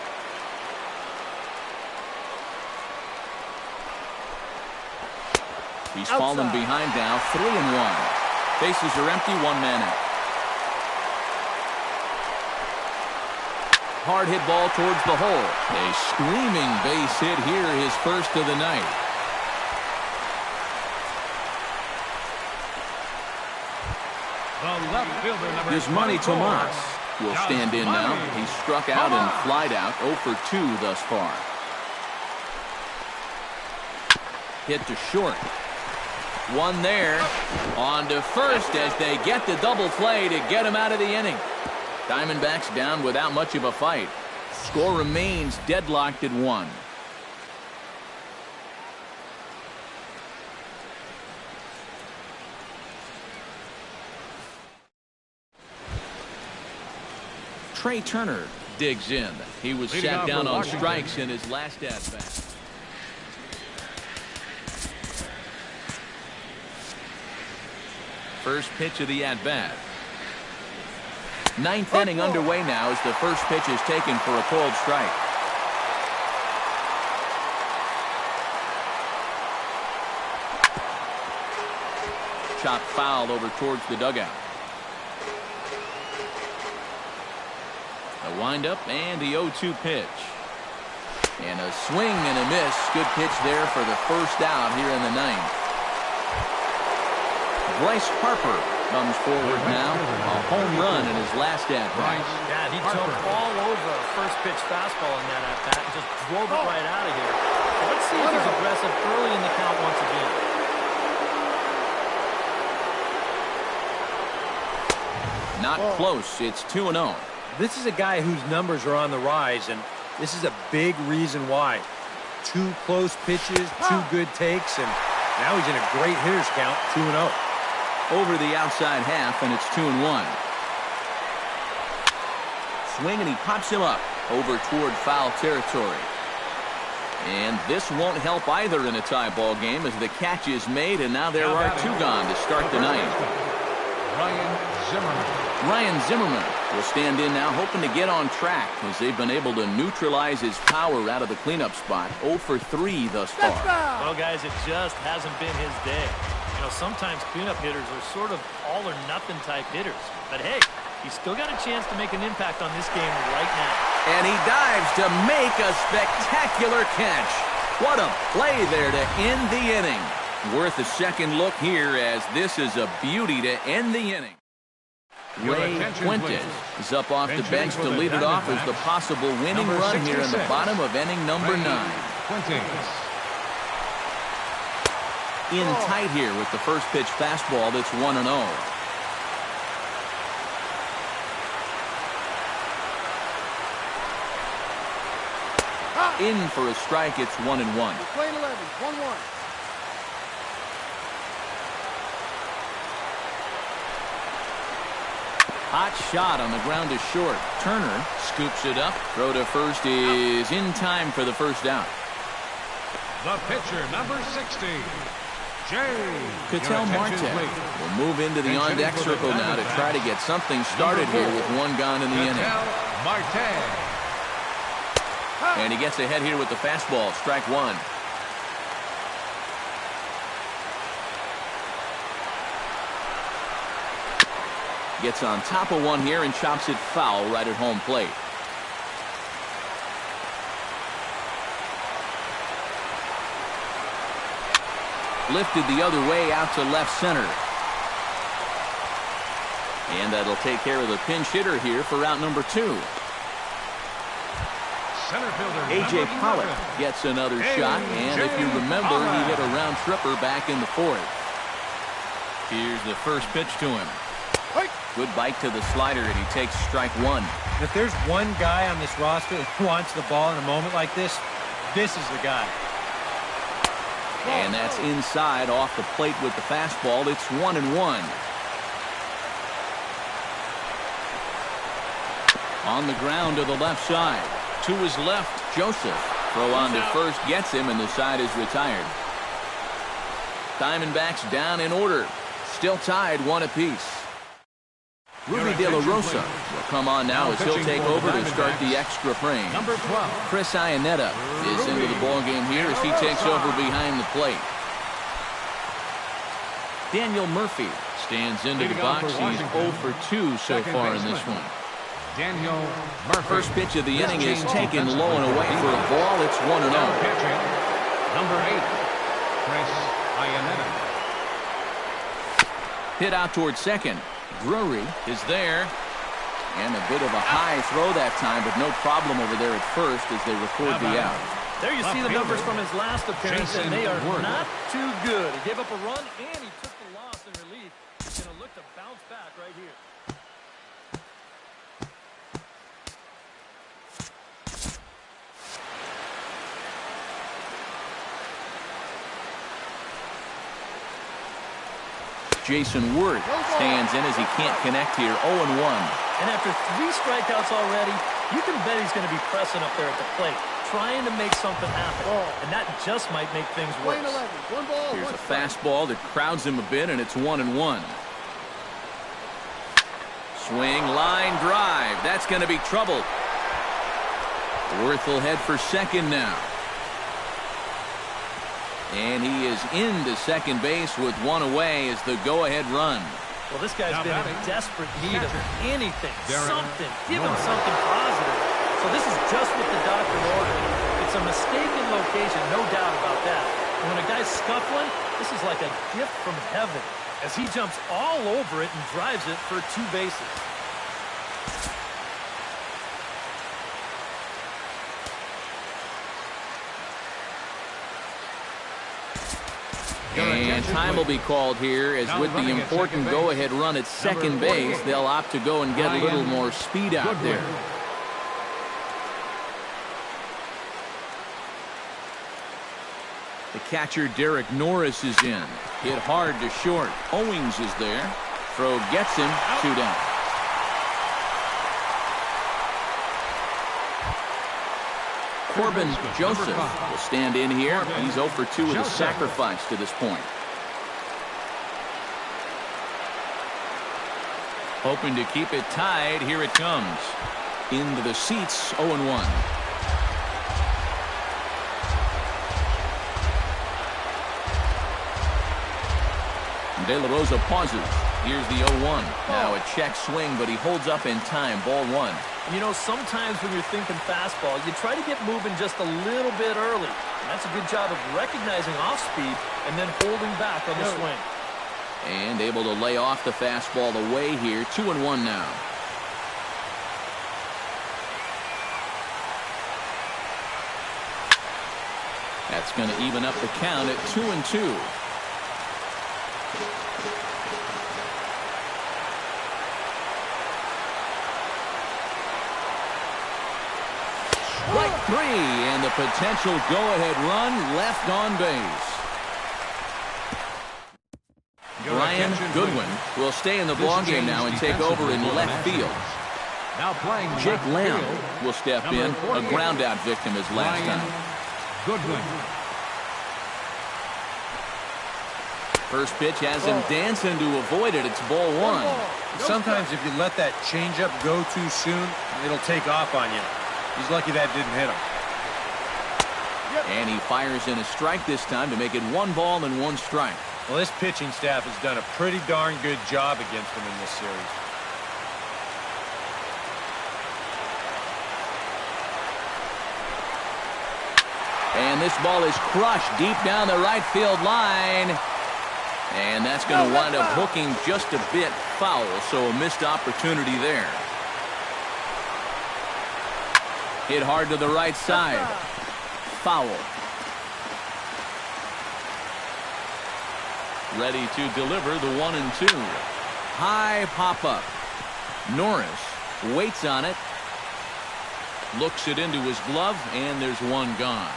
He's fallen behind now. 3-1. Bases are empty. 1 man out. Hard hit ball towards the hole. A screaming base hit here, his first of the night. The left fielder, number Yasmani Tomas will stand in now. He struck out and flied out. 0 for 2 thus far. Hit to short. 1 there. On to first as they get the double play to get him out of the inning. Diamondbacks down without much of a fight. Score remains deadlocked at 1. Trey Turner digs in. He was sat down on strikes in his last at-bat. First pitch of the at-bat. 9th inning underway now as the first pitch is taken for a called strike. Chop foul over towards the dugout. A windup and the 0-2 pitch. And a swing and a miss. Good pitch there for the first out here in the 9th. Bryce Harper Comes forward now. A home run in his last at-bat. Yeah, he jumped all over a first pitch fastball in that at-bat and just drove it right out of here. So let's see if he's aggressive early in the count once again. Not close. It's 2-0. This is a guy whose numbers are on the rise, and this is a big reason why. 2 close pitches, 2 good takes, and now he's in a great hitter's count, 2-0. Over the outside half, and it's 2-1. Swing, and he pops him up over toward foul territory. And this won't help either in a tie ball game as the catch is made, and now there are 2 gone to start the ninth. Ryan Zimmerman will stand in now, hoping to get on track as they've been able to neutralize his power out of the cleanup spot. 0 for 3 thus far. Well, guys, it just hasn't been his day. You know, sometimes cleanup hitters are sort of all-or-nothing type hitters. But, hey, he's still got a chance to make an impact on this game right now. And he dives to make a spectacular catch. What a play there to end the inning. Worth a second look here as this is a beauty to end the inning. Ray Fuentes is up off the bench to lead it off as the possible winning run here in the bottom of inning number 9. In tight here with the first pitch fastball that's 1-0. In for a strike, it's 1-1. Playing 11, 1-1. Hot shot on the ground is short. Turner scoops it up. Throw to first is in time for the first out. The pitcher, number 60, Ketel Marte will move into the on-deck circle now to try to get something started here with 1 gone in the inning. And he gets ahead here with the fastball. Strike 1. Gets on top of one here and chops it foul right at home plate. Lifted the other way out to left center. And that'll take care of the pinch hitter here for out number 2. A.J. Pollock gets another shot, and if you remember, he hit a round tripper back in the 4th. Here's the first pitch to him. Good bite to the slider, and he takes strike 1. If there's one guy on this roster who wants the ball in a moment like this, this is the guy. And that's inside off the plate with the fastball. It's 1-1. On the ground to the left side. To his left, Joseph. Throw on to first gets him, and the side is retired. Diamondbacks down in order. Still tied 1 apiece. Ruby De La Rosa will come on now as he'll take over to start the extra frame. Number 12. Chris Iannetta is into the ball game here as he takes over behind the plate. Daniel Murphy stands into the box. He's 0 for 2 so far in this one. Daniel Murphy. First pitch of the inning is taken low and away for a ball. It's 1-0. Pitching, number 8, Chris Iannetta. Hit out towards second. Drury is there. And a bit of a high throw that time, but no problem over there at first as they record the out. There you see the numbers from his last appearance, and they are not too good. He gave up a run, and he took the loss in relief. He's going to look to bounce back right here. Jason Worth stands in as he can't connect here. 0-1. And after 3 strikeouts already, you can bet he's going to be pressing up there at the plate, trying to make something happen. And that just might make things worse. Playing 11, 1 ball, Here's 1 a strike. fastball that crowds him a bit, and it's 1-1. Swing, line drive. That's going to be trouble. Worth will head for second now. And he is into second base with 1 away as the go-ahead run. Well, this guy's been in desperate need of anything, something. Give him something positive. So this is just what the doctor ordered. It's a mistaken location, no doubt about that. And when a guy's scuffling, this is like a gift from heaven. as he jumps all over it and drives it for 2 bases. And time will be called here, as with the important go-ahead run at second base, they'll opt to go and get a little more speed out there. The catcher, Derek Norris, is in. Hit hard to short. Owings is there. Throw gets him. 2 down. Corbin Joseph will stand in here. He's 0 for 2 with a sacrifice to this point. Hoping to keep it tied. Here it comes. Into the seats, 0-1. De La Rosa pauses. Here's the 0-1. Now a check swing, but he holds up in time. Ball 1. You know, sometimes when you're thinking fastball, you try to get moving just a little bit early. And that's a good job of recognizing off speed and then holding back on the swing. And able to lay off the fastball away here. 2-1 now. That's going to even up the count at 2-2. Strike 3, and the potential go-ahead run left on base. Brian Goodwin will stay in the ballgame now and take over in left field. Now playing Jake Lamb will step in, a ground-out victim as last time. Goodwin. First pitch has him dancing to avoid it. It's ball 1. Sometimes if you let that changeup go too soon, it'll take off on you. He's lucky that didn't hit him. And he fires in a strike this time to make it 1 ball and 1 strike. Well, this pitching staff has done a pretty darn good job against him in this series. And this ball is crushed deep down the right field line. And that's going to wind up hooking just a bit foul, so a missed opportunity there. Hit hard to the right side. Foul. Ready to deliver the 1-2. High pop-up. Norris waits on it. Looks it into his glove, and there's 1 gone.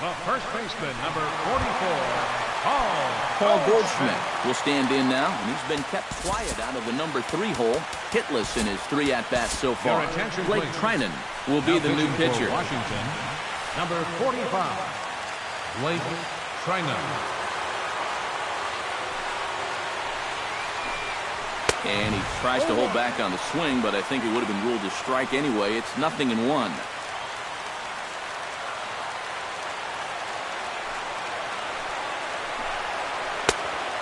The first baseman, number 44. Paul Goldschmidt will stand in now, and he's been kept quiet out of the number 3 hole, hitless in his 3 at-bats so far. Blake Trinan will be the new pitcher. Washington, number 45, Blake Trinan. And he tries to hold back on the swing, but I think it would have been ruled a strike anyway. It's 0-1.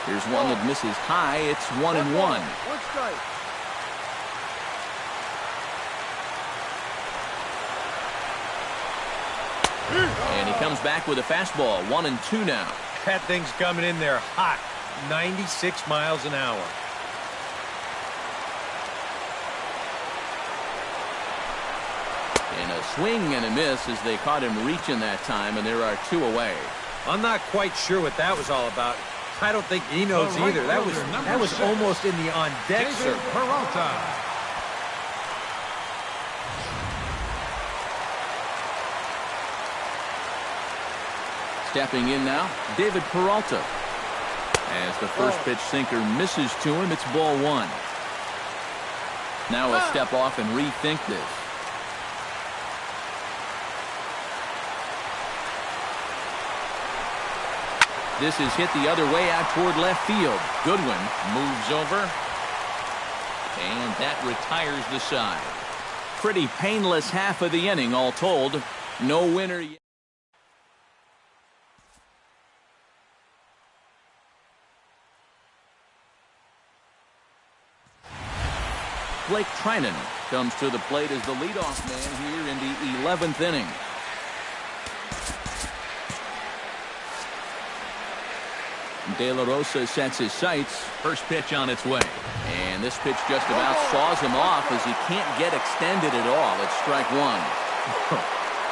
Here's one that misses high. It's 1-1. 1 strike. And he comes back with a fastball. 1-2 now. That thing's coming in there hot. 96 miles an hour. And a swing and a miss as they caught him reaching that time, and there are 2 away. I'm not quite sure what that was all about. I don't think he knows either. That was almost in the on-deck circle. Peralta. Stepping in now, David Peralta. As the first pitch sinker misses to him, it's ball 1. Now he'll step off and rethink this. This is hit the other way out toward left field. Goodwin moves over. And that retires the side. Pretty painless half of the inning all told. No winner yet. Blake Trinan comes to the plate as the leadoff man here in the 11th inning. De La Rosa sets his sights. First pitch on its way. And this pitch just about saws him off as he can't get extended at all. It's strike one.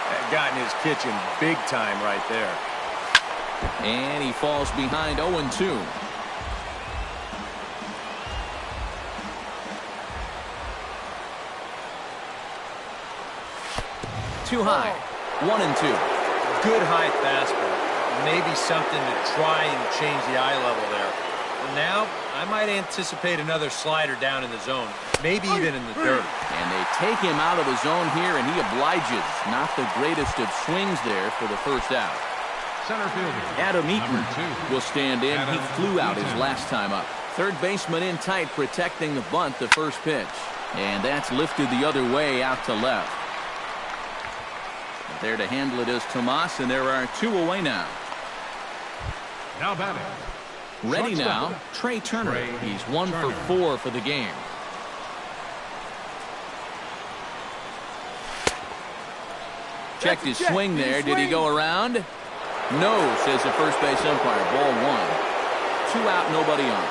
That got in his kitchen big time right there. And he falls behind 0-2. Too high. 1-2. Good high fastball. Maybe something to try and change the eye level there. And now, I might anticipate another slider down in the zone. Maybe even in the dirt. And they take him out of the zone here, and he obliges. Not the greatest of swings there for the first out. Center fielder. Adam Eaton Number 2. will stand in. He flew out his last time up. Third baseman in tight, protecting the bunt the first pitch. And that's lifted the other way out to left. There to handle it is Tomas, and there are 2 away now. Now batting. Ready Shortstop. now, Trey Turner. Trey He's 1 Turner. for 4 for the game. Checked his swing there. Did he go around? No, says the first base umpire. Ball 1. 2 out, nobody on.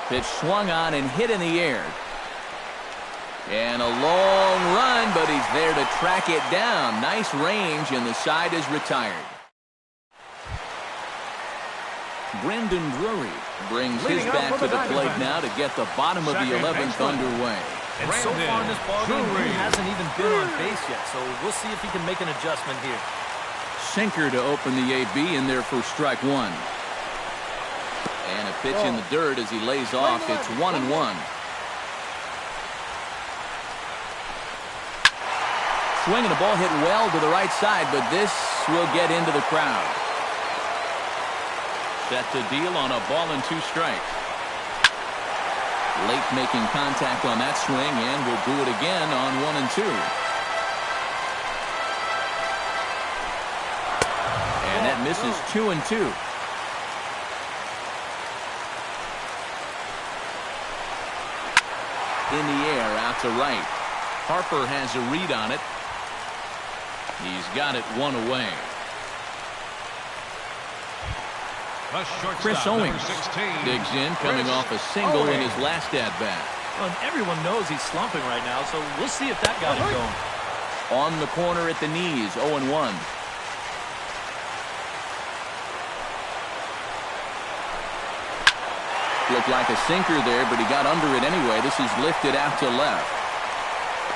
Pitch swung on and hit in the air. And a long run, but he's there to track it down. Nice range, and the side is retired. Brendan Drury brings his bat to the plate now to get the bottom of the 11th underway. And so far in this ballgame, he hasn't even been on base yet, so we'll see if he can make an adjustment here. Sinker to open the AB in there for strike 1. And a pitch in the dirt as he lays off. It's 1-1. Swing and a ball hit well to the right side, but this will get into the crowd. Set to deal on a ball and 2 strikes. Late making contact on that swing, and will do it again on 1-2. And that misses 2-2. In the air, out to right. Harper has a read on it. He's got it 1 away. Chris Owings digs in, coming off a single in his last at-bat. Well, and everyone knows he's slumping right now, so we'll see if that got him going. On the corner at the knees, 0-1. Looked like a sinker there, but he got under it anyway. This is lifted out to left.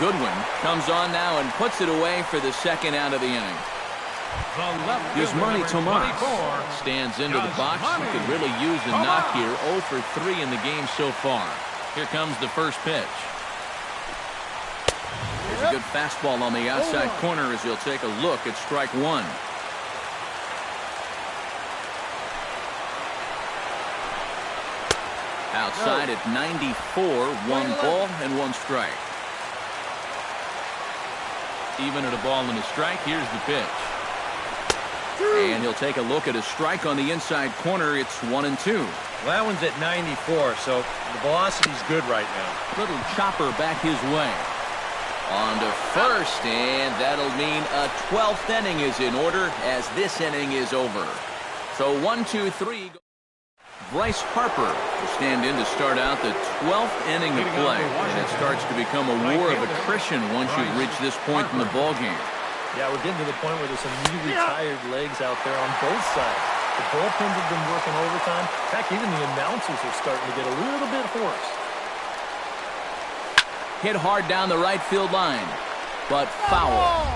Goodwin comes on now and puts it away for the second out of the inning. Yasmani Tomas stands into the box. He could really use a knock here. 0 for 3 in the game so far. Here comes the first pitch. There's a good fastball on the outside corner as he'll take a look at strike 1. Outside at 94, 1 ball and 1 strike. Even at a ball and a strike, here's the pitch. And he'll take a look at a strike on the inside corner. It's 1-2. Well, that one's at 94, so the velocity's good right now. Little chopper back his way. On to first, and that'll mean a 12th inning is in order as this inning is over. So 1-2-3. Bryce Harper will stand in to start out the 12th inning of play. And it starts to become a war of attrition once you reach this point in the ballgame. Yeah, we're getting to the point where there's some newly retired legs out there on both sides. The bullpens have been working overtime. In fact, even the announcers are starting to get a little bit hoarse. Hit hard down the right field line, but foul.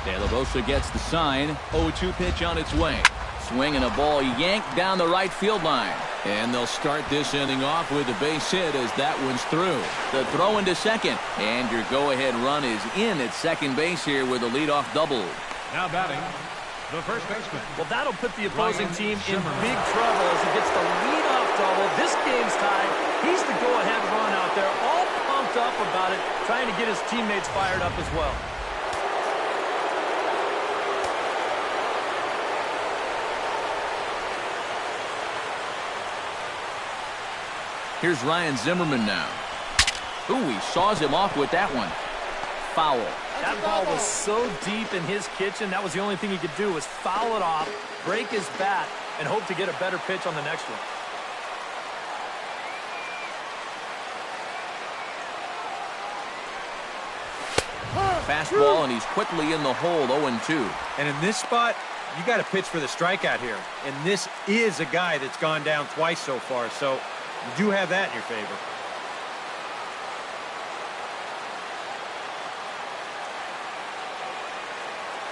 De La Rosa gets the sign. 0-2 pitch on its way. Swing and a ball yanked down the right field line. And they'll start this inning off with a base hit as that one's through. The throw into second. And your go-ahead run is in at second base here with a leadoff double. Now batting, the first baseman. Well, that'll put the opposing team in big trouble as he gets the leadoff double. This game's tied. He's the go-ahead run out there, all pumped up about it, trying to get his teammates fired up as well. Here's Ryan Zimmerman now. Ooh, he saws him off with that one. Foul. That ball was so deep in his kitchen, that was the only thing he could do was foul it off, break his bat, and hope to get a better pitch on the next one. Fastball, and he's quickly in the hole, 0-2. And in this spot, you got to pitch for the strikeout here. And this is a guy that's gone down twice so far, so you do have that in your favor.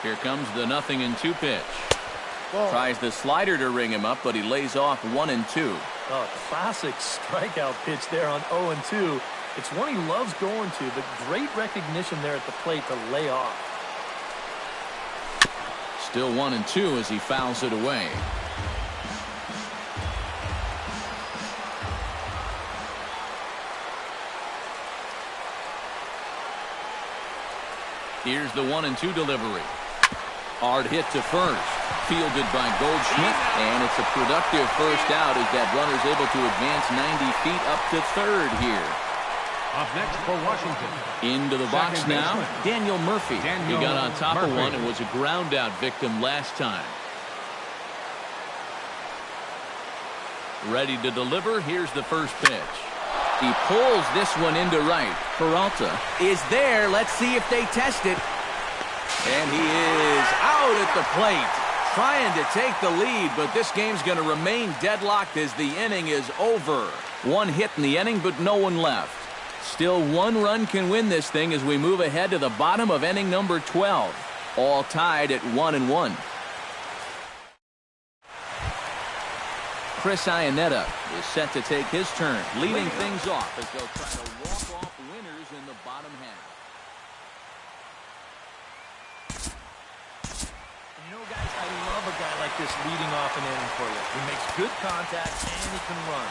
Here comes the 0-2 pitch. Ball. Tries the slider to ring him up, but he lays off 1-2. Oh, classic strikeout pitch there on 0-2. It's one he loves going to, but great recognition there at the plate to lay off. Still 1-2 as he fouls it away. Here's the 1-2 delivery. Hard hit to first. Fielded by Goldschmidt, and it's a productive first out as that runner's able to advance 90 feet up to third here. Up next for Washington. Into the box Second now, baseman. Daniel Murphy. Daniel He got on top of Murphy. one and was a ground out victim last time. Ready to deliver. Here's the first pitch. He pulls this one into right. Peralta is there. Let's see if they test it. And he is out at the plate, trying to take the lead, but this game's going to remain deadlocked as the inning is over. One hit in the inning, but no one left. Still, one run can win this thing as we move ahead to the bottom of inning number 12. All tied at 1-1. Chris Iannetta is set to take his turn, leading things off as they'll try to walk off winners in the bottom half. You know, guys, I love a guy like this leading off an inning for you. He makes good contact and he can run.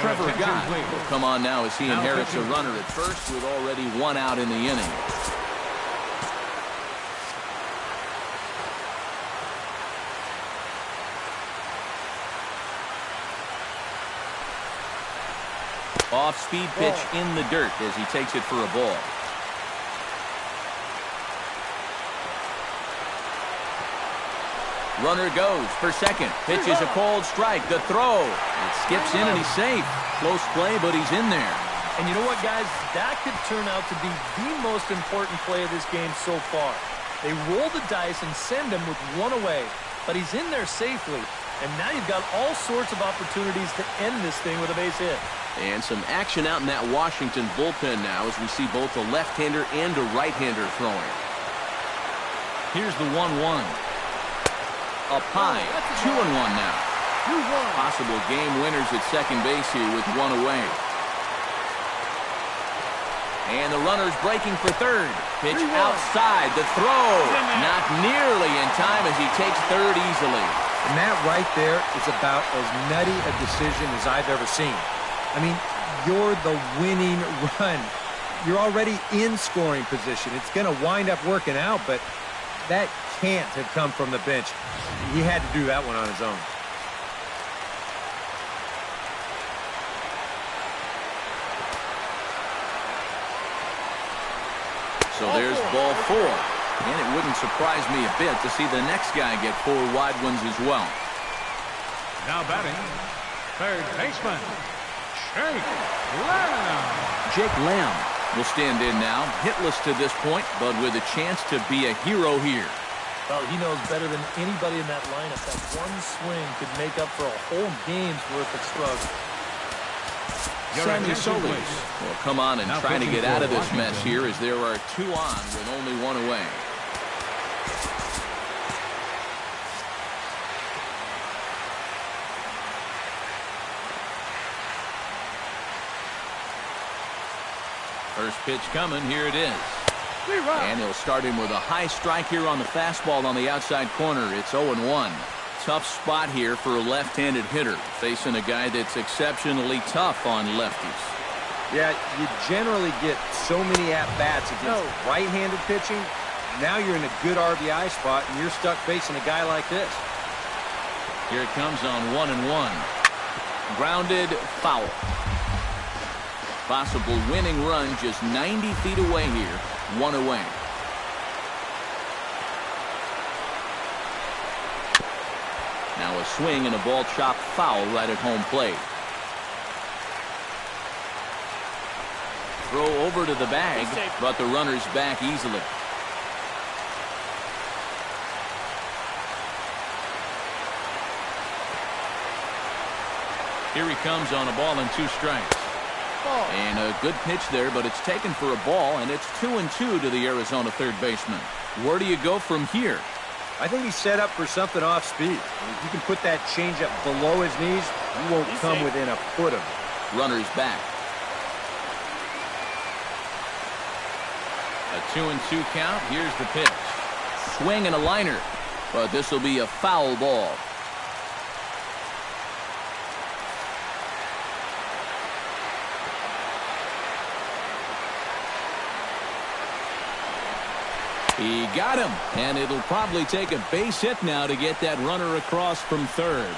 Trevor attention, Gott please. will come on now as he Now inherits a pitching. runner at first with already one out in the inning. Off-speed pitch in the dirt as he takes it for a ball. Runner goes for second. Pitch is a cold strike. The throw. It skips in and he's safe. Close play, but he's in there. And you know what, guys? That could turn out to be the most important play of this game so far. They roll the dice and send him with one away, but he's in there safely. And now you've got all sorts of opportunities to end this thing with a base hit. And some action out in that Washington bullpen now as we see both a left-hander and a right-hander throwing. Here's the 1-1. Up high, 2-1 now. 2-1. Possible game winners at second base here with one away. And the runner's breaking for third. Pitch outside, the throw. Not nearly in time as he takes third easily. And that right there is about as nutty a decision as I've ever seen. I mean, you're the winning run. You're already in scoring position. It's going to wind up working out, but that can't have come from the bench. He had to do that one on his own. So there's ball four. And it wouldn't surprise me a bit to see the next guy get four wide ones as well. Now batting, third baseman, Jake Lamb. Jake Lamb will stand in now, hitless to this point, but with a chance to be a hero here. Well, he knows better than anybody in that lineup that one swing could make up for a whole game's worth of struggle. Your Sammy attention, Solis please. will come on and Now try to pitching get out for of this mess Washington. here as there are two on with only one away. First pitch coming, here it is. And he'll start him with a high strike here on the fastball on the outside corner. It's 0-1. Tough spot here for a left-handed hitter, facing a guy that's exceptionally tough on lefties. Yeah, you generally get so many at-bats against right-handed pitching. Now you're in a good RBI spot, and you're stuck facing a guy like this. Here it comes on 1-1. Grounded, foul. Possible winning run just 90 feet away here. One away. Now a swing and a ball chopped foul right at home plate. Throw over to the bag, but the runner's back easily. Here he comes on a ball and 2 strikes. And a good pitch there, but it's taken for a ball, and it's 2-2 to the Arizona third baseman. Where do you go from here? I think he's set up for something off speed. If you can put that changeup below his knees, you won't come within a foot of it. Runner's back. A 2-2 count. Here's the pitch. Swing and a liner, but this will be a foul ball. He got him, and it'll probably take a base hit now to get that runner across from third.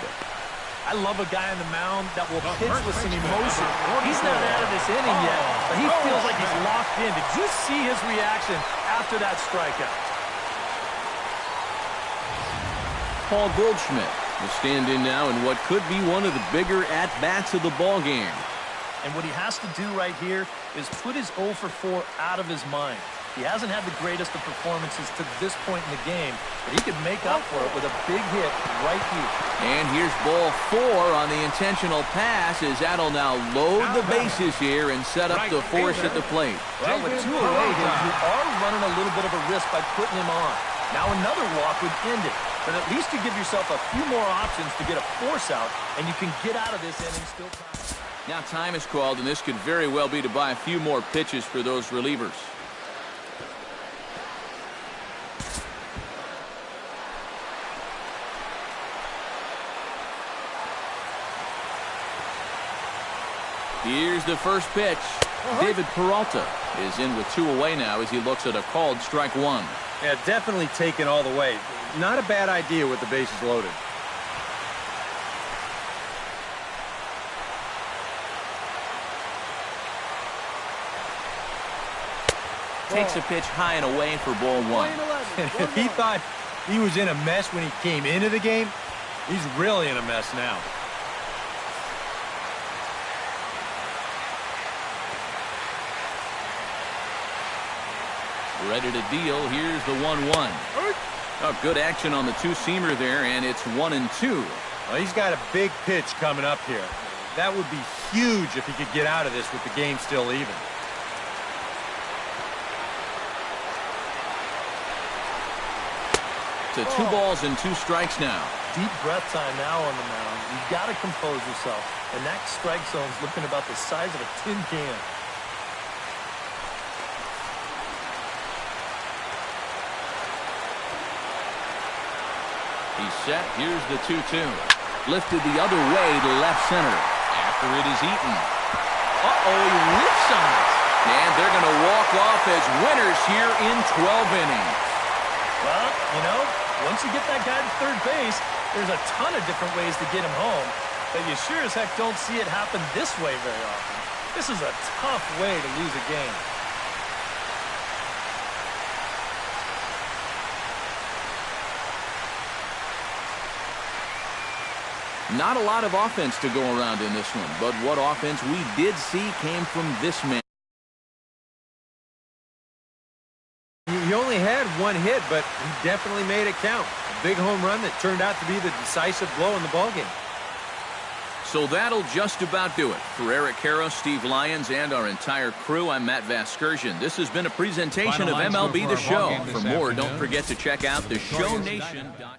I love a guy on the mound that will pitch with some emotion. He's not out of this inning yet, but he feels like he's locked in. Did you see his reaction after that strikeout? Paul Goldschmidt will stand in now in what could be one of the bigger at-bats of the ballgame. And what he has to do right here is put his 0 for 4 out of his mind. He hasn't had the greatest of performances to this point in the game, but he could make up for it with a big hit right here. And here's ball 4 on the intentional pass, as that'll now load the bases here and set up the force at the plate. Well, with 2 away here, you are running a little bit of a risk by putting him on. Now another walk would end it, but at least you give yourself a few more options to get a force out, and you can get out of this inning still time. Now time is called, and this could very well be to buy a few more pitches for those relievers. Here's the first pitch. David Peralta is in with 2 away now as he looks at a called strike 1. Yeah, definitely taken all the way. Not a bad idea with the bases loaded. Takes a pitch high and away for ball 1. If he thought he was in a mess when he came into the game, he's really in a mess now. Ready to deal. Here's the 1-1. Oh, good action on the 2-seamer there, and it's 1-2. Well, he's got a big pitch coming up here. That would be huge if he could get out of this with the game still even. To 2 balls and 2 strikes now. Deep breath time now on the mound. You've got to compose yourself, and that strike zone's looking about the size of a tin can. He's set. Here's the 2-2. Lifted the other way to left center. After it is eaten. Uh-oh, he whips on it. And they're going to walk off as winners here in 12 innings. Well, you know, once you get that guy to third base, there's a ton of different ways to get him home. But you sure as heck don't see it happen this way very often. This is a tough way to lose a game. Not a lot of offense to go around in this one, but what offense we did see came from this man. He only had 1 hit, but he definitely made it count. A big home run that turned out to be the decisive blow in the ballgame. So that'll just about do it. For Eric Karros, Steve Lyons, and our entire crew, I'm Matt Vasgersian. This has been a presentation of MLB The Show. For more, don't forget to check out theshownation.com.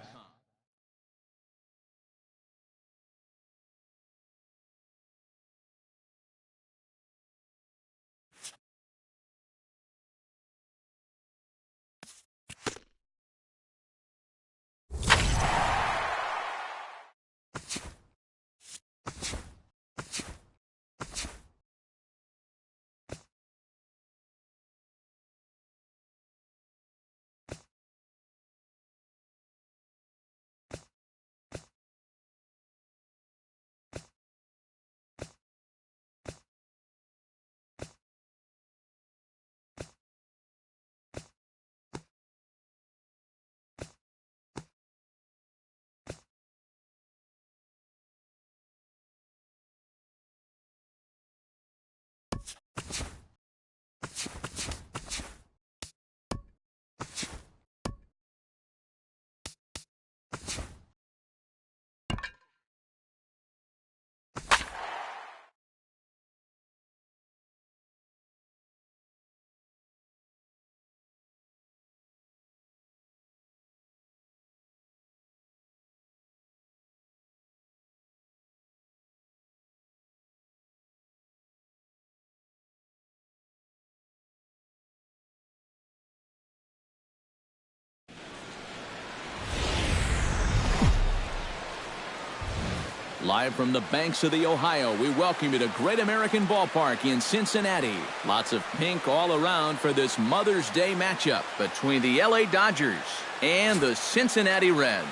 Live from the banks of the Ohio, we welcome you to Great American Ballpark in Cincinnati. Lots of pink all around for this Mother's Day matchup between the LA Dodgers and the Cincinnati Reds.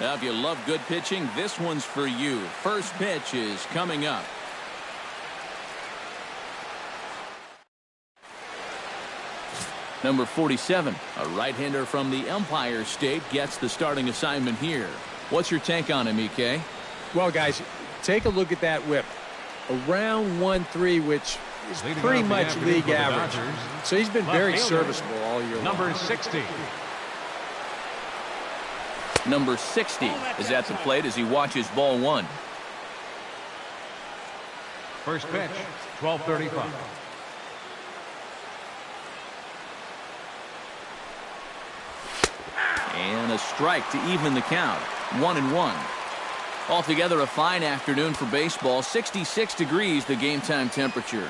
Now, if you love good pitching, this one's for you. First pitch is coming up. Number 47, a right-hander from the Empire State, gets the starting assignment here. What's your take on him, EK? Well, guys, take a look at that whip. Around 1.3, which is pretty much league average. So he's been very serviceable all year long. Number 60. Number 60 is at the plate as he watches ball one. First pitch, 12:35. And a strike to even the count. 1-1. Altogether a fine afternoon for baseball. 66 degrees the game time temperature.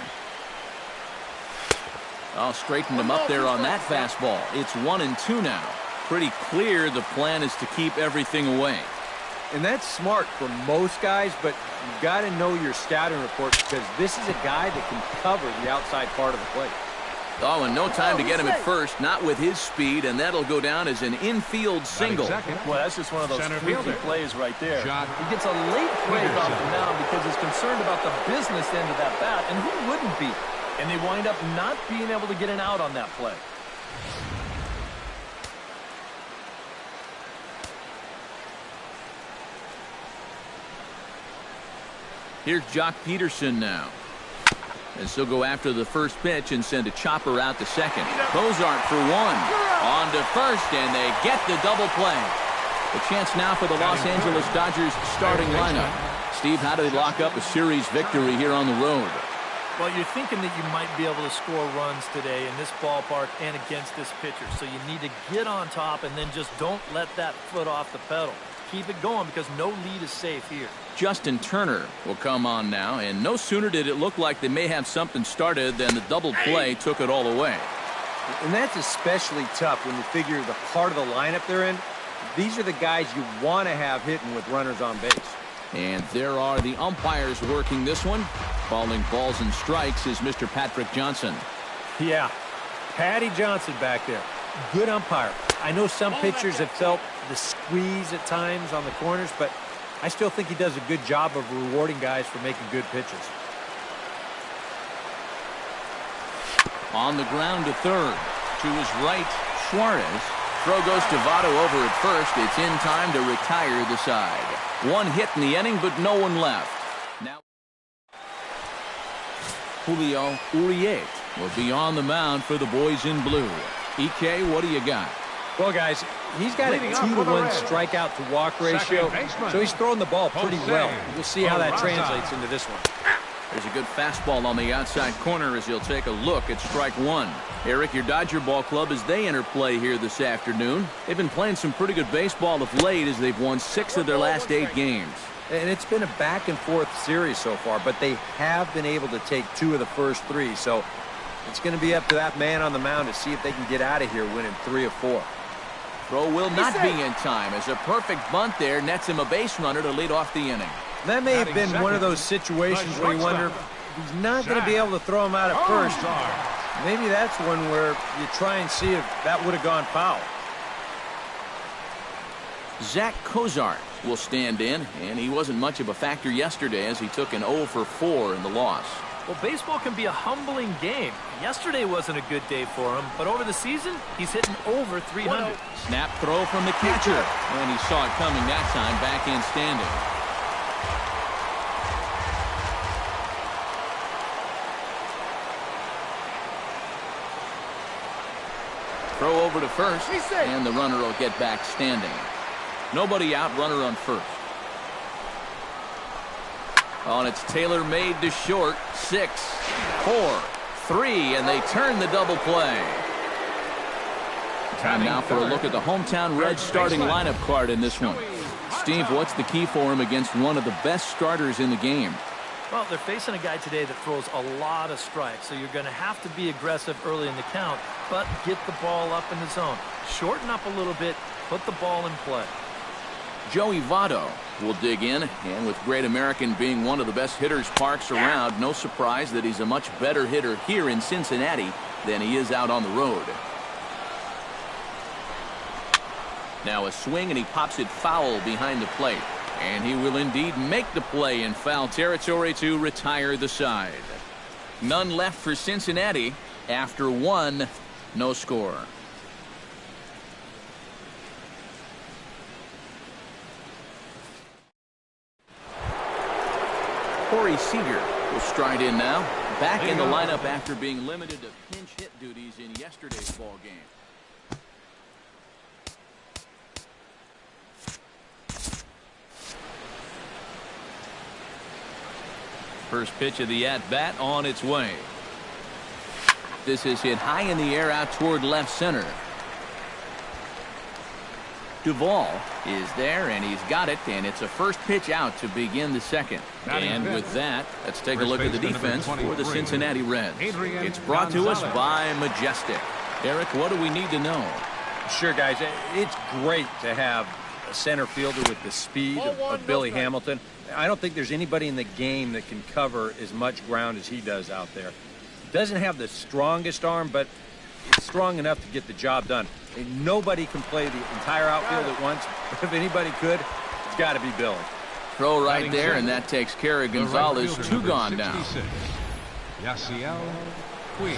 Oh, straightened him up there on that fastball. It's 1-2 now. Pretty clear the plan is to keep everything away. And that's smart for most guys, but you've got to know your scouting reports because this is a guy that can cover the outside part of the plate. Oh, and no time to get him at first, not with his speed, and that'll go down as an infield single. Well, that's just one of those freaky plays right there. Shot. He gets a late break off the mound because he's concerned about the business end of that bat, and who wouldn't be? And they wind up not being able to get an out on that play. Here's Jock Peterson now. As he'll go after the first pitch and send a chopper out to second. Cozart for one. On to first, and they get the double play. A chance now for the Los Angeles Dodgers starting lineup. Steve, how do they lock up a series victory here on the road? Well, you're thinking that you might be able to score runs today in this ballpark and against this pitcher. So you need to get on top and then just don't let that foot off the pedal. Keep it going because no lead is safe here. Justin Turner will come on now, and no sooner did it look like they may have something started than the double play took it all away. And that's especially tough when you figure the part of the lineup they're in. These are the guys you want to have hitting with runners on base. And there are the umpires working this one. Calling balls and strikes is Mr. Patrick Johnson. Yeah, Patty Johnson back there. Good umpire. I know some pitchers have felt the squeeze at times on the corners, but I still think he does a good job of rewarding guys for making good pitches. On the ground to third. To his right, Suarez. Throw goes to Votto over at first. It's in time to retire the side. One hit in the inning, but no one left. Now Julio Urias will be on the mound for the boys in blue. EK, what do you got? Well, guys, he's got a 2-to-1 strikeout to walk ratio, so he's throwing the ball pretty well. We'll see how that translates into this one. There's a good fastball on the outside corner as he'll take a look at strike one. Eric, your Dodger ball club, as they enter play here this afternoon, they've been playing some pretty good baseball of late as they've won 6 of their last 8 games. And it's been a back-and-forth series so far, but they have been able to take 2 of the first 3, so it's going to be up to that man on the mound to see if they can get out of here winning 3 of 4. Throw will not be in time as a perfect bunt there nets him a base runner to lead off the inning. That may have been one of those situations where you wonder if he's not going to be able to throw him out at first. Maybe that's one where you try and see if that would have gone foul. Zach Cozart will stand in, and he wasn't much of a factor yesterday as he took an 0 for 4 in the loss. Well, baseball can be a humbling game. Yesterday wasn't a good day for him, but over the season, he's hitting over 300. Snap throw from the catcher, and he saw it coming that time, back in standing. Throw over to first, He's safe. and the runner will get back standing. Nobody out, runner on first. Oh, and it's tailor-made to short. 6, 4, 3, and they turn the double play. Time now for a look at the hometown Reds starting lineup card in this one. Steve, what's the key for him against one of the best starters in the game? Well, they're facing a guy today that throws a lot of strikes, so you're going to have to be aggressive early in the count, but get the ball up in the zone. Shorten up a little bit, put the ball in play. Joey Votto will dig in, and with Great American being one of the best hitters parks around, no surprise that he's a much better hitter here in Cincinnati than he is out on the road. Now a swing, and he pops it foul behind the plate. And he will indeed make the play in foul territory to retire the side. None left for Cincinnati after 1, no score. Corey Seager will stride in now. Back in the lineup after being limited to pinch hit duties in yesterday's ball game. First pitch of the at-bat on its way. This is hit high in the air out toward left center. Duvall is there, and he's got it, and it's a first pitch out to begin the second. And with that, let's take a look at the defense for the Cincinnati Reds. It's brought to us by Majestic. Eric, what do we need to know? Sure, guys. It's great to have a center fielder with the speed of Billy Hamilton. I don't think there's anybody in the game that can cover as much ground as he does out there. Doesn't have the strongest arm, but it's strong enough to get the job done. And nobody can play the entire outfield at once. If anybody could, it's got to be Billy. Throw right there, and that takes care of Gonzalez. 2 gone now. Yasiel Puig.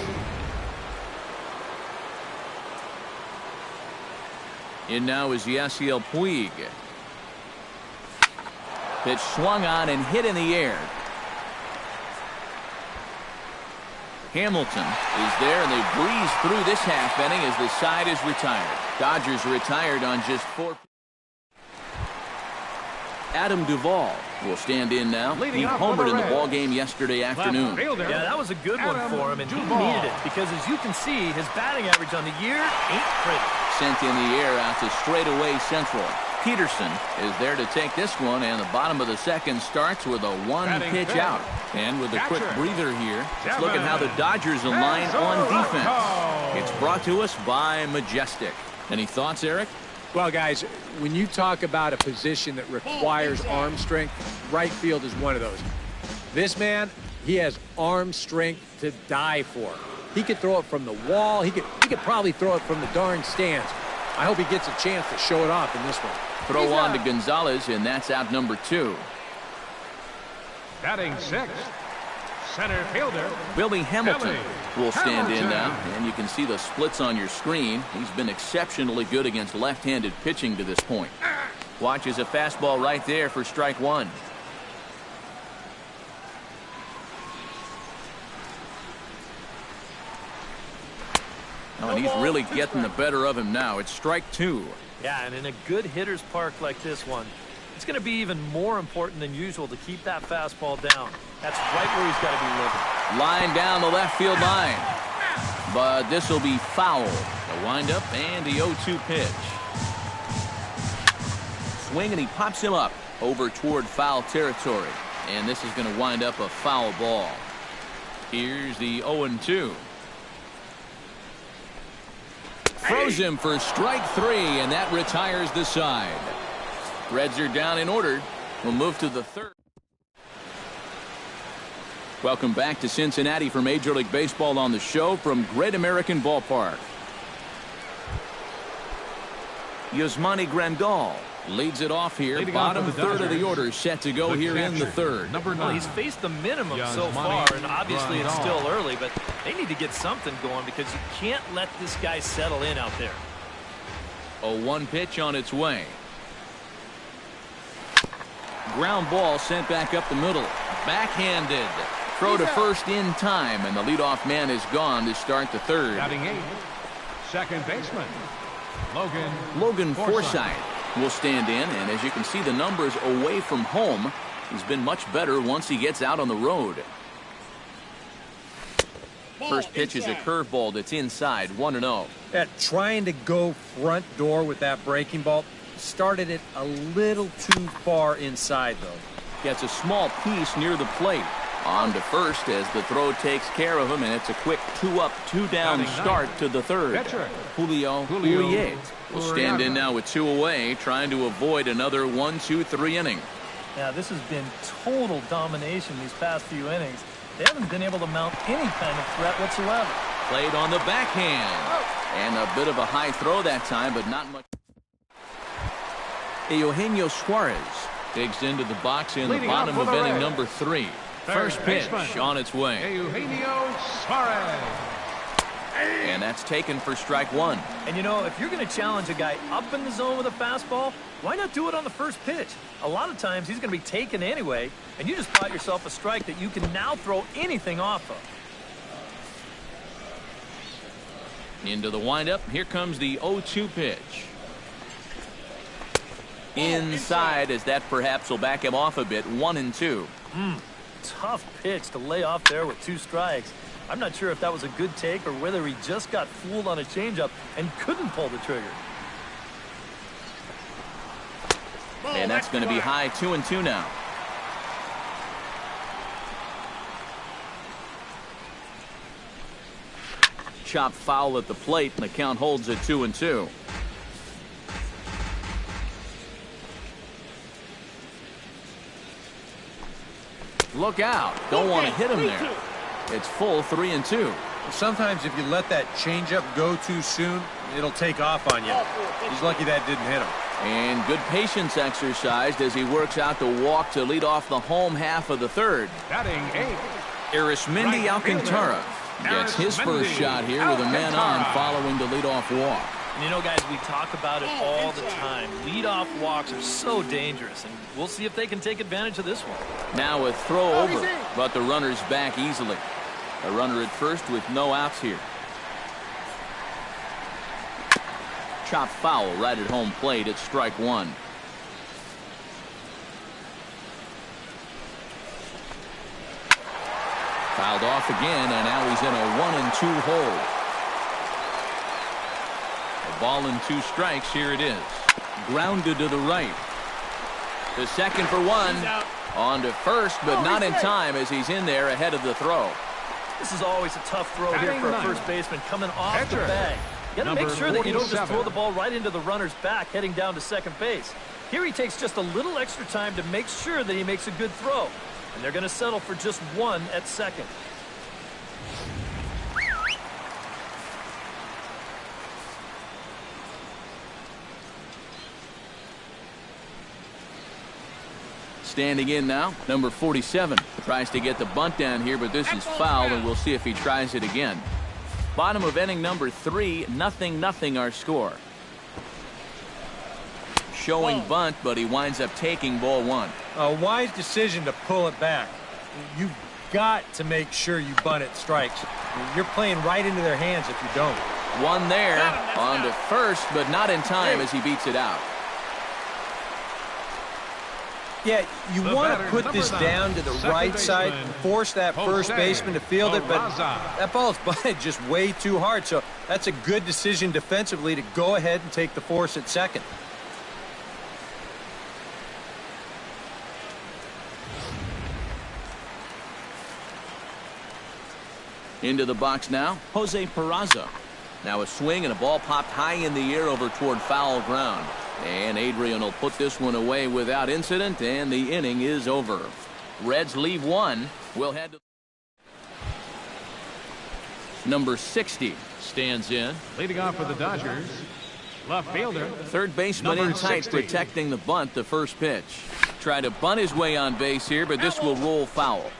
In now is Yasiel Puig. Pitch swung on and hit in the air. Hamilton is there, and they breeze through this half inning as the side is retired. Dodgers retired on just 4. Adam Duvall will stand in now. He homered in the ball game yesterday afternoon. Yeah, that was a good one for him, and he needed it because, as you can see, his batting average on the year ain't pretty. Sent in the air out to straightaway central. Peterson is there to take this one, and the bottom of the second starts with a 1-pitch out. And with a quick breather here, let's look at how the Dodgers align on defense. It's brought to us by Majestic. Any thoughts, Eric? Well, guys, when you talk about a position that requires arm strength, right field is one of those. This man, he has arm strength to die for. He could throw it from the wall. He could probably throw it from the darn stands. I hope he gets a chance to show it off in this one. Throw on to Gonzalez, and that's out number 2. Batting 6th, center fielder Billy Hamilton will stand in now, and you can see the splits on your screen. He's been exceptionally good against left-handed pitching to this point. Watches a fastball right there for strike 1. Oh, and he's really getting the better of him now. It's strike 2. Yeah, and in a good hitter's park like this one, it's going to be even more important than usual to keep that fastball down. That's right where he's got to be living. Line down the left field line. But this will be foul. The windup and the 0-2 pitch. Swing, and he pops him up over toward foul territory. And this is going to wind up a foul ball. Here's the 0-2. Throws him for strike 3, and that retires the side. Reds are down in order. We'll move to the 3rd. Welcome back to Cincinnati for Major League Baseball on the show from Great American Ballpark. Yasmani Grandal leads it off here. Bottom 3rd of the order set to go here in the 3rd. Well, he's faced the minimum so far, and obviously it's still early, but they need to get something going because you can't let this guy settle in out there. A 1 pitch on its way. Ground ball sent back up the middle. Backhanded. Throw to first in time, and the leadoff man is gone to start the 3rd. Batting 8th, Second baseman, Logan Forsythe will stand in, and as you can see the numbers away from home, he's been much better once he gets out on the road. First pitch is a curveball that's inside, 1-0. Yeah, trying to go front door with that breaking ball. Started it a little too far inside, though. Gets a small piece near the plate. On to first as the throw takes care of him, and it's a quick 2-up, 2-down start to the third. Julio Urias will stand in now with 2 away, trying to avoid another 1-2-3 inning. Yeah, this has been total domination these past few innings. They haven't been able to mount any kind of threat whatsoever. Played on the backhand. And a bit of a high throw that time, but not much. Eugenio Suarez digs into the box in the bottom of inning number 3. First pitch on its way. Eugenio Suarez. And that's taken for strike 1. And you know, if you're going to challenge a guy up in the zone with a fastball, why not do it on the first pitch? A lot of times he's going to be taken anyway, and you just bought yourself a strike that you can now throw anything off of. Into the windup. Here comes the 0-2 pitch. Inside, as that perhaps will back him off a bit. 1-2. Tough pitch to lay off there with 2 strikes. I'm not sure if that was a good take or whether he just got fooled on a changeup and couldn't pull the trigger. And that's going to be high. 2-2 now. Chop foul at the plate, and the count holds at 2-2. Look out. Don't want to hit him there. It's full 3-2. Sometimes if you let that changeup go too soon, it'll take off on you. He's lucky that didn't hit him. And good patience exercised as he works out the walk to lead off the home half of the third. Batting 8. Arismendi Alcantara gets his first shot here with a man on following the leadoff walk. And you know, guys, we talk about it all the time. Leadoff walks are so dangerous, and we'll see if they can take advantage of this one. Now a throw over, but the runner's back easily. A runner at first with no outs here. Chop foul right at home plate. It's strike 1. Fouled off again, and now he's in a 1-2 hole. A ball and 2 strikes. Here it is. Grounded to the right. The second for 1. On to first, but not in time as he's in there ahead of the throw. This is always a tough throw here for a first baseman coming off the bag. You got to make sure that you don't just throw the ball right into the runner's back heading down to second base. Here he takes just a little extra time to make sure that he makes a good throw. And they're going to settle for just 1 at second. Standing in now, number 47. Tries to get the bunt down here, but this is foul, and we'll see if he tries it again. Bottom of inning number 3, 0-0 our score. Showing bunt, but he winds up taking ball 1. A wise decision to pull it back. You've got to make sure you bunt it strikes. You're playing right into their hands if you don't. One there, on to first, but not in time as he beats it out. Yeah, you want to put this down to the right side, force that first baseman to field it, but that ball is bunted just way too hard, so that's a good decision defensively to go ahead and take the force at second. Into the box now, Jose Peraza. Now a swing and a ball popped high in the air over toward foul ground. And Adrian will put this one away without incident, and the inning is over. Reds leave 1. We'll head to number 60 stands in. Leading off for the Dodgers, left fielder. Third baseman in tight, 60. protecting the bunt the first pitch. Try to bunt his way on base here, but this will roll foul.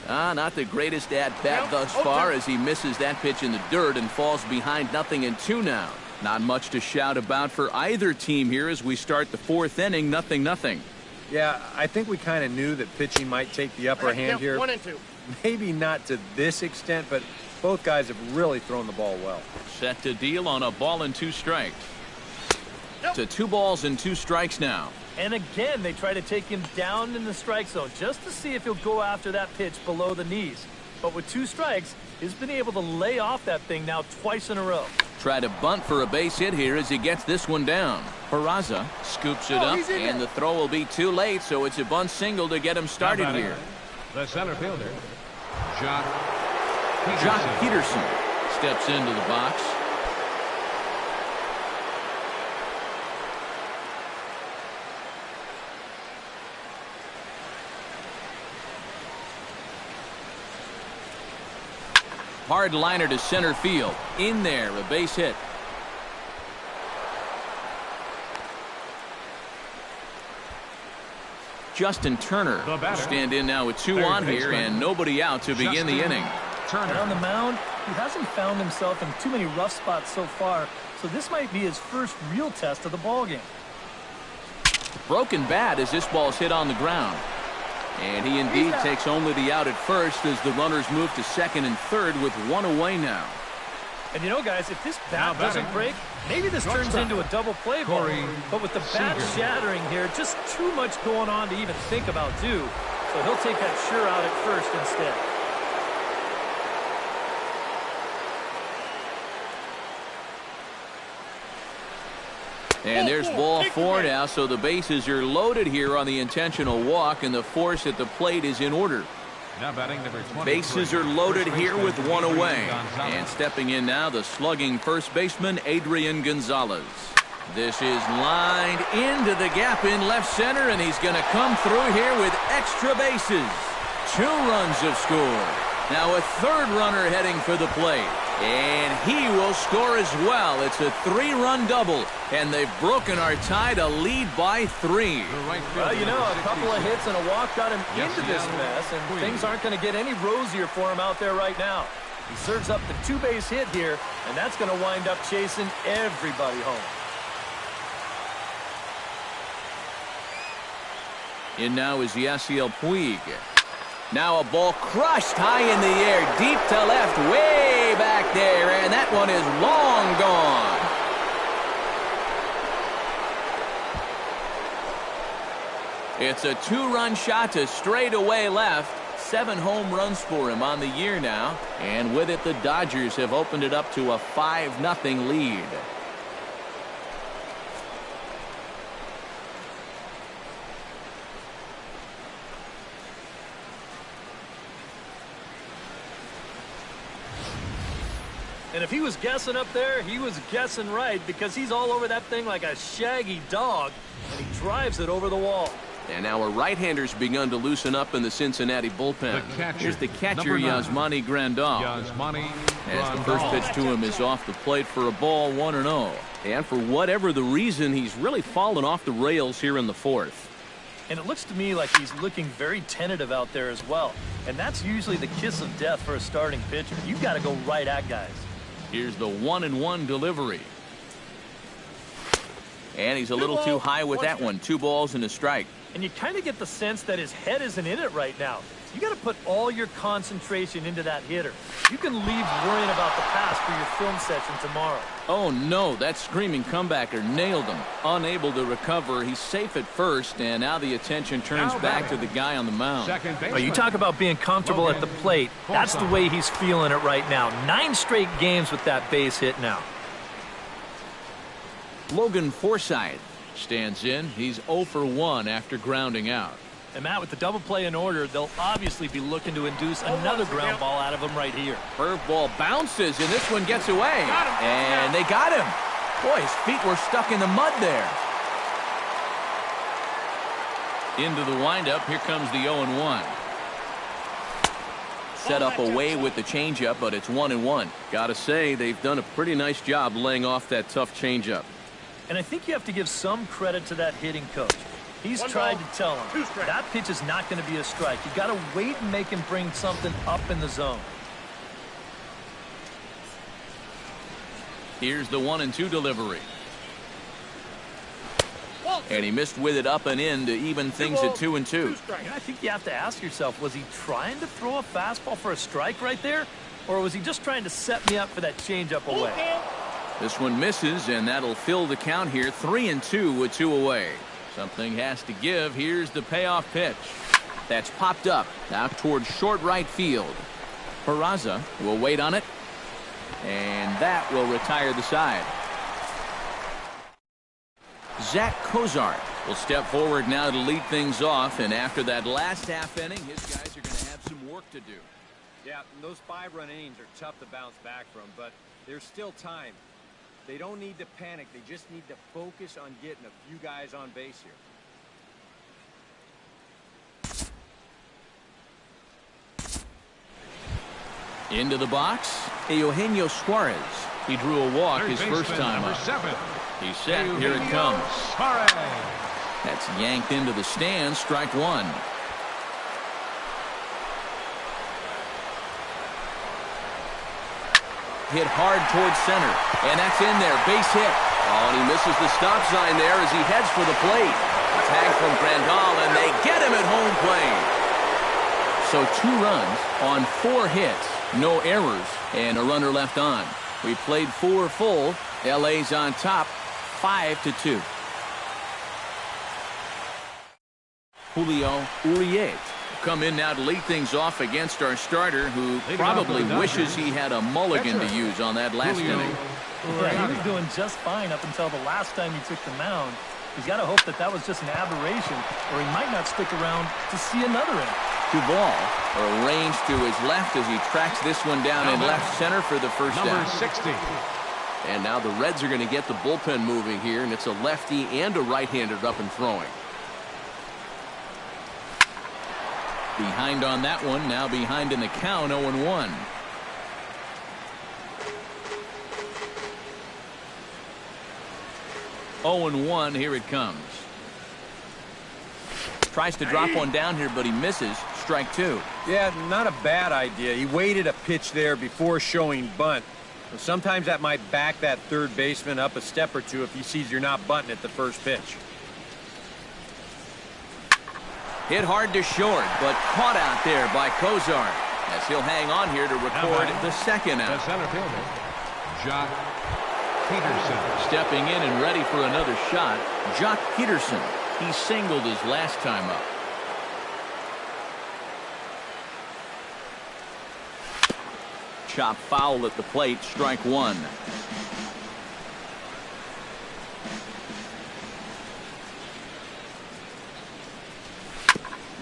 Not the greatest at-bat thus far as he misses that pitch in the dirt and falls behind 0-2 now. Not much to shout about for either team here as we start the 4th inning, 0-0. Yeah, I think we kind of knew that pitching might take the upper hand here. 1 and 2. Maybe not to this extent, but both guys have really thrown the ball well. Set to deal on a ball and 2 strikes. To 2 balls and 2 strikes now. And again, they try to take him down in the strike zone just to see if he'll go after that pitch below the knees. But with 2 strikes, he's been able to lay off that thing now twice in a row. Try to bunt for a base hit here as he gets this one down. Peraza scoops it up, and the throw will be too late, so it's a bunt single to get him started here. The center fielder, Jock Peterson steps into the box. Hard liner to center field. In there, a base hit. Justin Turner will stand in now with 2 on here and nobody out to begin the inning. And on the mound, he hasn't found himself in too many rough spots so far, so this might be his first real test of the ballgame. Broken bat as this ball's hit on the ground. And he indeed takes only the out at first as the runners move to second and third with 1 away now. And you know, guys, if this bat doesn't break, maybe this turns into a double play ball. But with the bat shattering here, just too much going on to even think about, too. So he'll take that sure out at first instead. And there's ball 4 now, so the bases are loaded here on the intentional walk, and the force at the plate is in order. Now batting number 23. Bases are loaded here with 1 away. And stepping in now, the slugging first baseman, Adrian Gonzalez. This is lined into the gap in left center, and he's going to come through here with extra bases. 2 runs have scored. Now a 3rd runner heading for the plate. And he will score as well. It's a 3-run double. And they've broken our tie to lead by 3. Well, you know, a couple of hits and a walk got him into this mess, and things aren't going to get any rosier for him out there right now. He serves up the 2-base hit here, and that's going to wind up chasing everybody home. In now is Yasiel Puig. Now a ball crushed high in the air, deep to left, way back there, and that one is long gone. It's a 2-run shot to straightaway left. 7 home runs for him on the year now, and with it the Dodgers have opened it up to a 5-0 lead. And if he was guessing up there, he was guessing right, because he's all over that thing like a shaggy dog, and he drives it over the wall. And now a right-hander's begun to loosen up in the Cincinnati bullpen. Here's the catcher, Yasmani Grandal. As the first pitch to him is off the plate for a ball, 1-0. And for whatever the reason, he's really fallen off the rails here in the 4th. And it looks to me like he's looking very tentative out there as well. And that's usually the kiss of death for a starting pitcher. You've got to go right at guys. Here's the 1-1 delivery. And he's a little too high with that one. 2 balls and a strike. And you kind of get the sense that his head isn't in it right now. You got to put all your concentration into that hitter. You can leave worrying about the pass for your film session tomorrow. Oh no, that screaming comebacker nailed him. Unable to recover. He's safe at first, and now the attention turns back to the guy on the mound. Oh, you talk about being comfortable at the plate. That's the way he's feeling it right now. 9 straight games with that base hit now. Logan Forsythe stands in. He's 0 for 1 after grounding out. And Matt, with the double play in order, they'll obviously be looking to induce another ground ball out of him right here. Curveball bounces, and this one gets away. And they got him. Boy, his feet were stuck in the mud there. Into the windup, here comes the 0-1. Set up away with the changeup, but it's 1-1. Gotta say, they've done a pretty nice job laying off that tough changeup. And I think you have to give some credit to that hitting coach. He's tried to tell him that pitch is not going to be a strike. You got to wait and make him bring something up in the zone. Here's the 1-2 delivery. And he missed with it up and in to even things at 2-2. I think you have to ask yourself, was he trying to throw a fastball for a strike right there? Or was he just trying to set me up for that changeup away? This one misses, and that'll fill the count here. 3-2 with 2 away. Something has to give. Here's the payoff pitch. That's popped up out towards short right field. Peraza will wait on it, and that will retire the side. Zach Cozart will step forward now to lead things off, and after that last half inning, his guys are going to have some work to do. Yeah, those 5-run innings are tough to bounce back from, but there's still time. They don't need to panic. They just need to focus on getting a few guys on base here. Into the box, Eugenio Suarez. He drew a walk his first time up. He's set. Here it comes. That's yanked into the stands. Strike one. Hit hard towards center, and that's in there. Base hit. Oh, and he misses the stop sign there as he heads for the plate. Tag from Grandal, and they get him at home plate. So 2 runs on 4 hits, no errors, and a runner left on. We played 4 full. LA's on top, 5-2. Julio Urias come in now to lead things off against our starter, who probably wishes he had a mulligan to use on that last inning. Yeah, he was doing just fine up until the last time he took the mound. He's got to hope that that was just an aberration, or he might not stick around to see another inning. Duvall arranged to his left as he tracks this one down in left center for the first down. Number 60. And now the Reds are going to get the bullpen moving here, and it's a lefty and a right-hander up and throwing. Behind on that one, now behind in the count, 0-1. Here it comes. Tries to drop one down here, but he misses. Strike 2. Yeah, not a bad idea. He waited a pitch there before showing bunt. Sometimes that might back that third baseman up a step or two if he sees you're not bunting at the first pitch. Hit hard to short, but caught out there by Cozart as he'll hang on here to record the second out. The center fielder, Jock Peterson. Stepping in and ready for another shot, Jock Peterson. He singled his last time up. Chop foul at the plate, strike 1.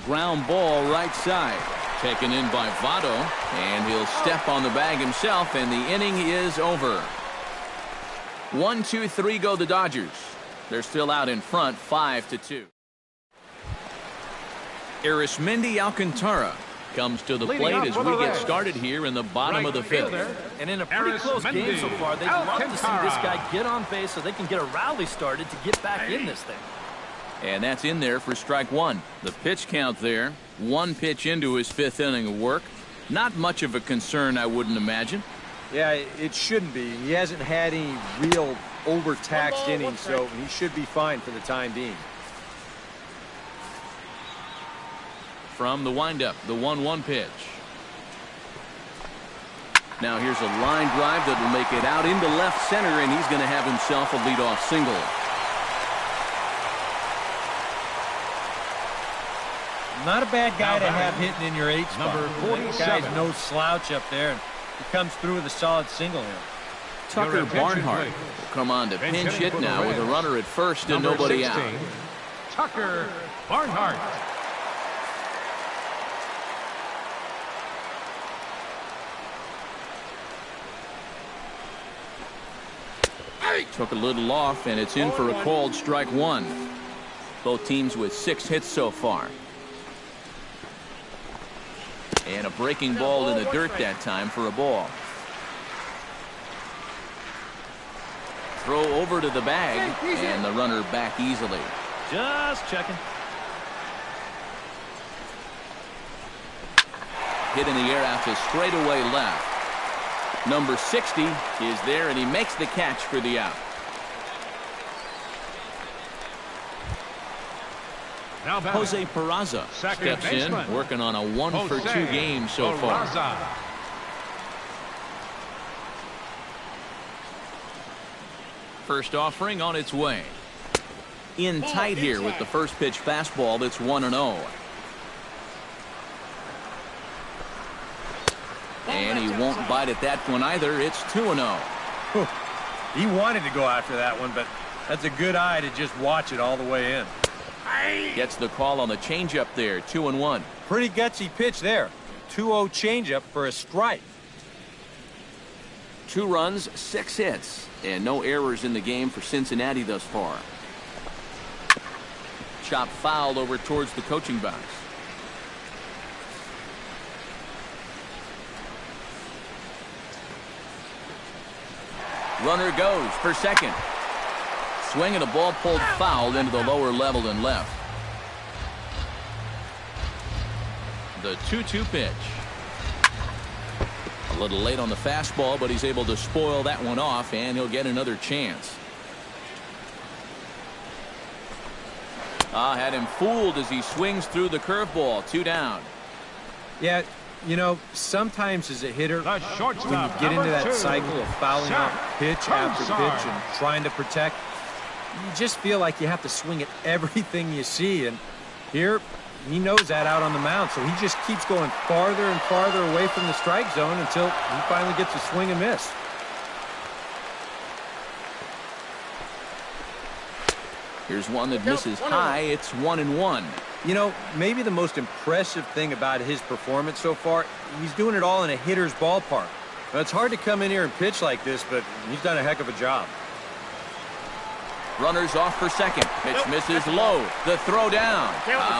Ground ball right side. Taken in by Votto, and he'll step on the bag himself, and the inning is over. 1-2-3 go the Dodgers. They're still out in front, 5-2. Arismendi Alcantara comes to the plate as we get started here in the bottom of the 5th. And in a pretty close game so far, they'd love to see this guy get on base so they can get a rally started to get back in this thing. And that's in there for strike 1. The pitch count there, 1 pitch into his 5th inning of work. Not much of a concern, I wouldn't imagine. Yeah, it shouldn't be. He hasn't had any real overtaxed innings, so he should be fine for the time being. From the windup, the 1-1 pitch. Now here's a line drive that will make it out into left center, and he's going to have himself a leadoff single. Not a bad guy to have hitting in your 8th spot. Number 47. That guy's no slouch up there, and he comes through with a solid single here. Tucker Barnhart will come on to pinch hit now with a runner at first and nobody 16, out. Tucker Barnhart. Took a little off, and it's in for a called strike 1. Both teams with 6 hits so far. And a breaking ball in the dirt that time for a ball. Throw over to the bag, and the runner back easily. Just checking. Hit in the air out to straightaway left. Number 60 is there, and he makes the catch for the out. Now batting, Jose Peraza second steps baseman, in, working on a 1-for-2 game so far. Peraza. First offering on its way. In tight here with the first pitch fastball that's 1-0. And he won't bite at that one either. It's 2-0. He wanted to go after that one, but that's a good eye to just watch it all the way in. Gets the call on the changeup there. 2-1. Pretty gutsy pitch there. 2-0 changeup for a strike. 2 runs, 6 hits, and no errors in the game for Cincinnati thus far. Chop foul over towards the coaching box. Runner goes for second. Swing and a ball pulled foul into the lower level and left. The 2-2 pitch. A little late on the fastball, but he's able to spoil that one off, and he'll get another chance. Had him fooled as he swings through the curveball. 2 down. Yeah, you know, sometimes as a hitter, The when shortstop, you get into that number 2, cycle of fouling Zach out pitch after Cozart. pitch and trying to protect, you just feel like you have to swing at everything you see. And here, he knows that out on the mound, so he just keeps going farther and farther away from the strike zone until he finally gets a swing and miss. Here's one that misses high. It's 1-1. You know, maybe the most impressive thing about his performance so far, he's doing it all in a hitter's ballpark. Now, it's hard to come in here and pitch like this, but he's done a heck of a job. Runners off for second. Pitch misses low. The throw down.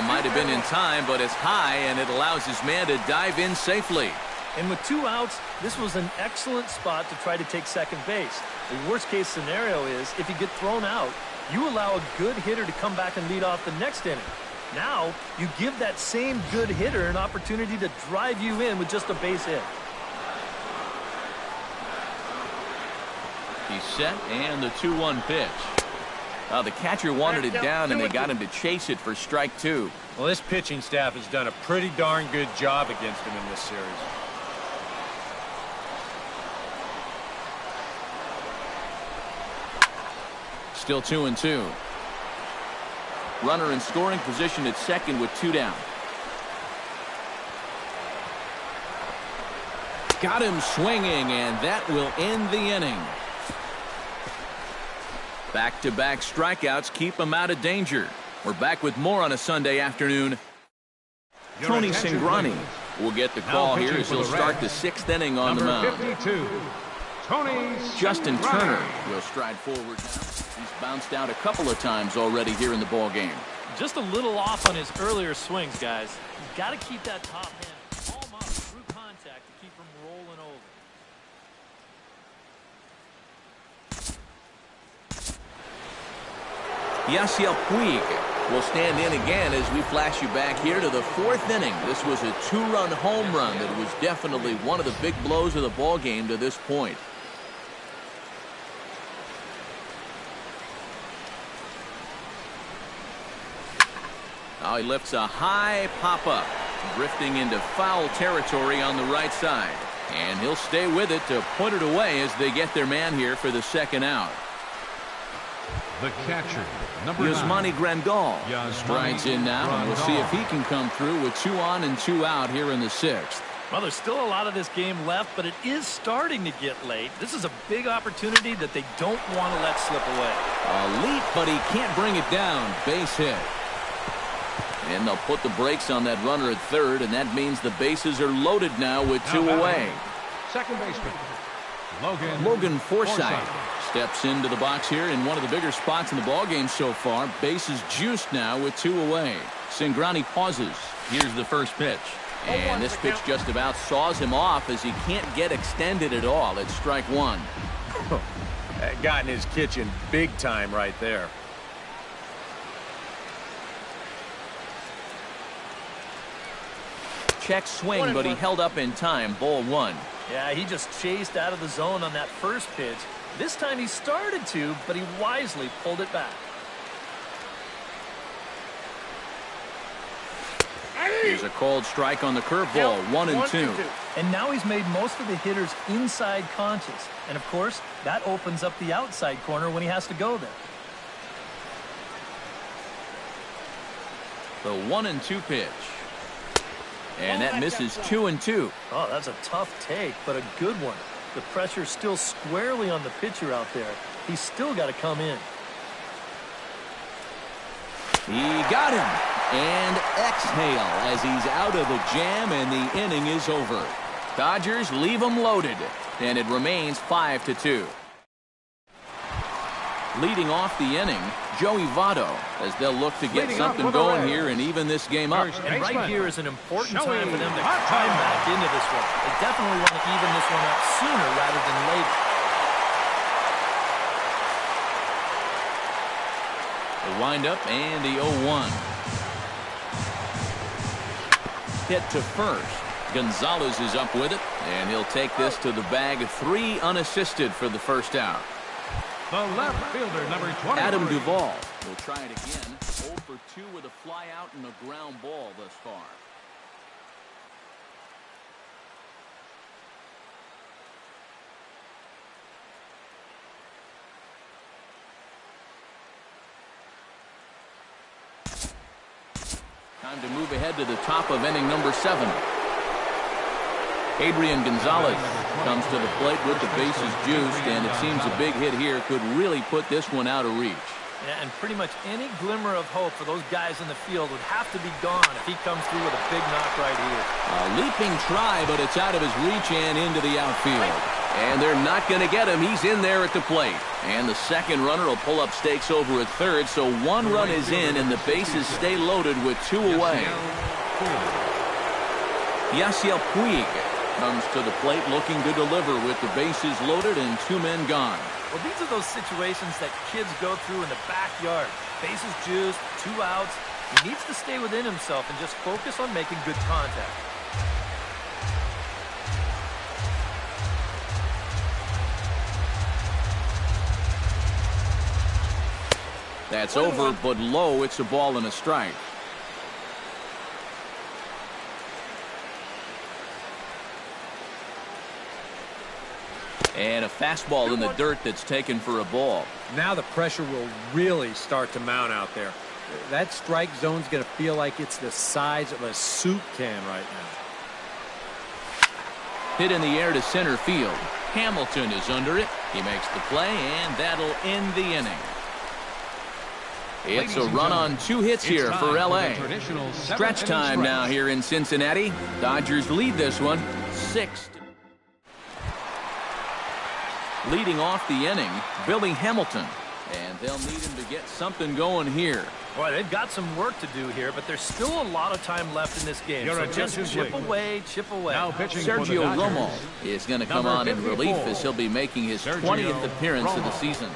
Might have been in time, but it's high, and it allows his man to dive in safely. And with 2 outs, this was an excellent spot to try to take second base. The worst case scenario is if you get thrown out, you allow a good hitter to come back and lead off the next inning. Now, you give that same good hitter an opportunity to drive you in with just a base hit. He's set, and the 2-1 pitch. The catcher wanted it down, and they got him to chase it for strike 2. Well, this pitching staff has done a pretty darn good job against him in this series. Still 2-2. Runner in scoring position at second with 2 down. Got him swinging, and that will end the inning. Back-to-back strikeouts keep him out of danger. We're back with more on a Sunday afternoon. Your Tony attention, Cingrani please. will get the Now call here pitching as for he'll the start Reds, the 6th inning on the Number mound. 52, Tony Justin Cingrani. Turner will stride forward now. He's bounced out a couple of times already here in the ball game. Just a little off on his earlier swings, guys. You've got to keep that top hand almost through contact to keep him rolling over. Yasiel Puig will stand in again as we flash you back here to the 4th inning. This was a 2-run home run that was definitely one of the big blows of the ball game to this point. Now he lifts a high pop-up, drifting into foul territory on the right side. And he'll stay with it to put it away as they get their man here for the 2nd out. The catcher, number 9. Yasmani Grandal Yasmani strides in now, and we'll see if he can come through with 2 on and 2 out here in the 6th. Well, there's still a lot of this game left, but it is starting to get late. This is a big opportunity that they don't want to let slip away. A leap, but he can't bring it down. Base hit. And they'll put the brakes on that runner at third, and that means the bases are loaded now with 2 away. Second baseman, Logan Forsythe steps into the box here in one of the bigger spots in the ballgame so far. Bases juiced now with 2 away. Cingrani pauses. Here's the first pitch. And this pitch just about saws him off as he can't get extended at all. It's strike 1. That got in his kitchen big time right there. Check swing, but he held up in time. Ball 1. Yeah, he just chased out of the zone on that first pitch. This time he started to, but he wisely pulled it back. Here's a called strike on the curveball, 1-2. And now he's made most of the hitters inside conscious. And, of course, that opens up the outside corner when he has to go there. The 1-2 pitch. And that misses 2-2. Oh, that's a tough take, but a good one. The pressure's still squarely on the pitcher out there. He's still got to come in. He got him. And exhale as he's out of the jam, and the inning is over. Dodgers leave him loaded, and it remains 5-2. Leading off the inning, Joey Votto, as they'll look to get something going here and even this game up. And right here is an important time for them to climb back into this one. They definitely want to even this one up sooner rather than later. The windup and the 0-1. Hit to first. Gonzalez is up with it, and he'll take this to the bag. 3 unassisted for the first out. The left fielder, number 20. Adam Duvall will try it again. 0 for 2 with a fly out and a ground ball thus far. Time to move ahead to the top of inning number 7. Adrian Gonzalez comes to the plate with the bases juiced, and it seems a big hit here could really put this one out of reach. Yeah, and pretty much any glimmer of hope for those guys in the field would have to be gone if he comes through with a big knock right here. A leaping try, but it's out of his reach and into the outfield. And they're not going to get him. He's in there at the plate. And the second runner will pull up stakes over at third, so 1 run is in, and the bases stay loaded with 2 away. Yasiel Puig comes to the plate looking to deliver with the bases loaded and 2 men gone. Well, these are those situations that kids go through in the backyard. Bases juiced, 2 outs. He needs to stay within himself and just focus on making good contact. That's over, but low. It's a ball and a strike. And a fastball in the dirt that's taken for a ball. Now the pressure will really start to mount out there. That strike zone's going to feel like it's the size of a soup can right now. Hit in the air to center field. Hamilton is under it. He makes the play, and that'll end the inning. It's a run on 2 hits here for L.A. Stretch time now here in Cincinnati. Dodgers lead this one 6. Leading off the inning, Billy Hamilton. And they'll need him to get something going here. Boy, they've got some work to do here, but there's still a lot of time left in this game. So just chip away, chip away. Now pitching Sergio Romo is going to come on in relief as he'll be making his 20th appearance of the season.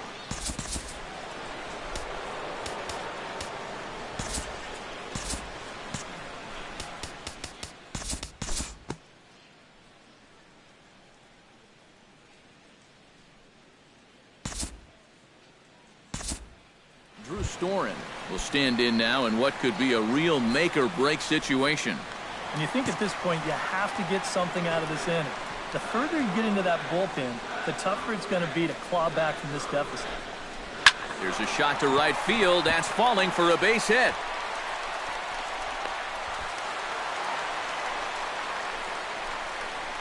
Storin will stand in now in what could be a real make-or-break situation. And you think at this point you have to get something out of this inning. The further you get into that bullpen, the tougher it's going to be to claw back from this deficit. Here's a shot to right field. That's falling for a base hit.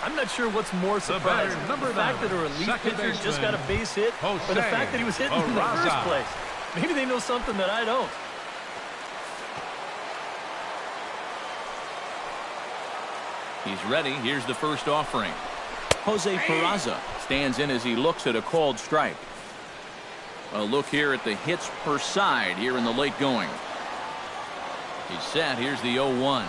I'm not sure what's more surprising, the fact that a relief pitcher just got a base hit, or the fact that he was hitting in the first place. Maybe they know something that I don't. He's ready. Here's the first offering. Jose Peraza stands in as he looks at a called strike. A look here at the hits per side here in the late going. He's set. Here's the 0-1.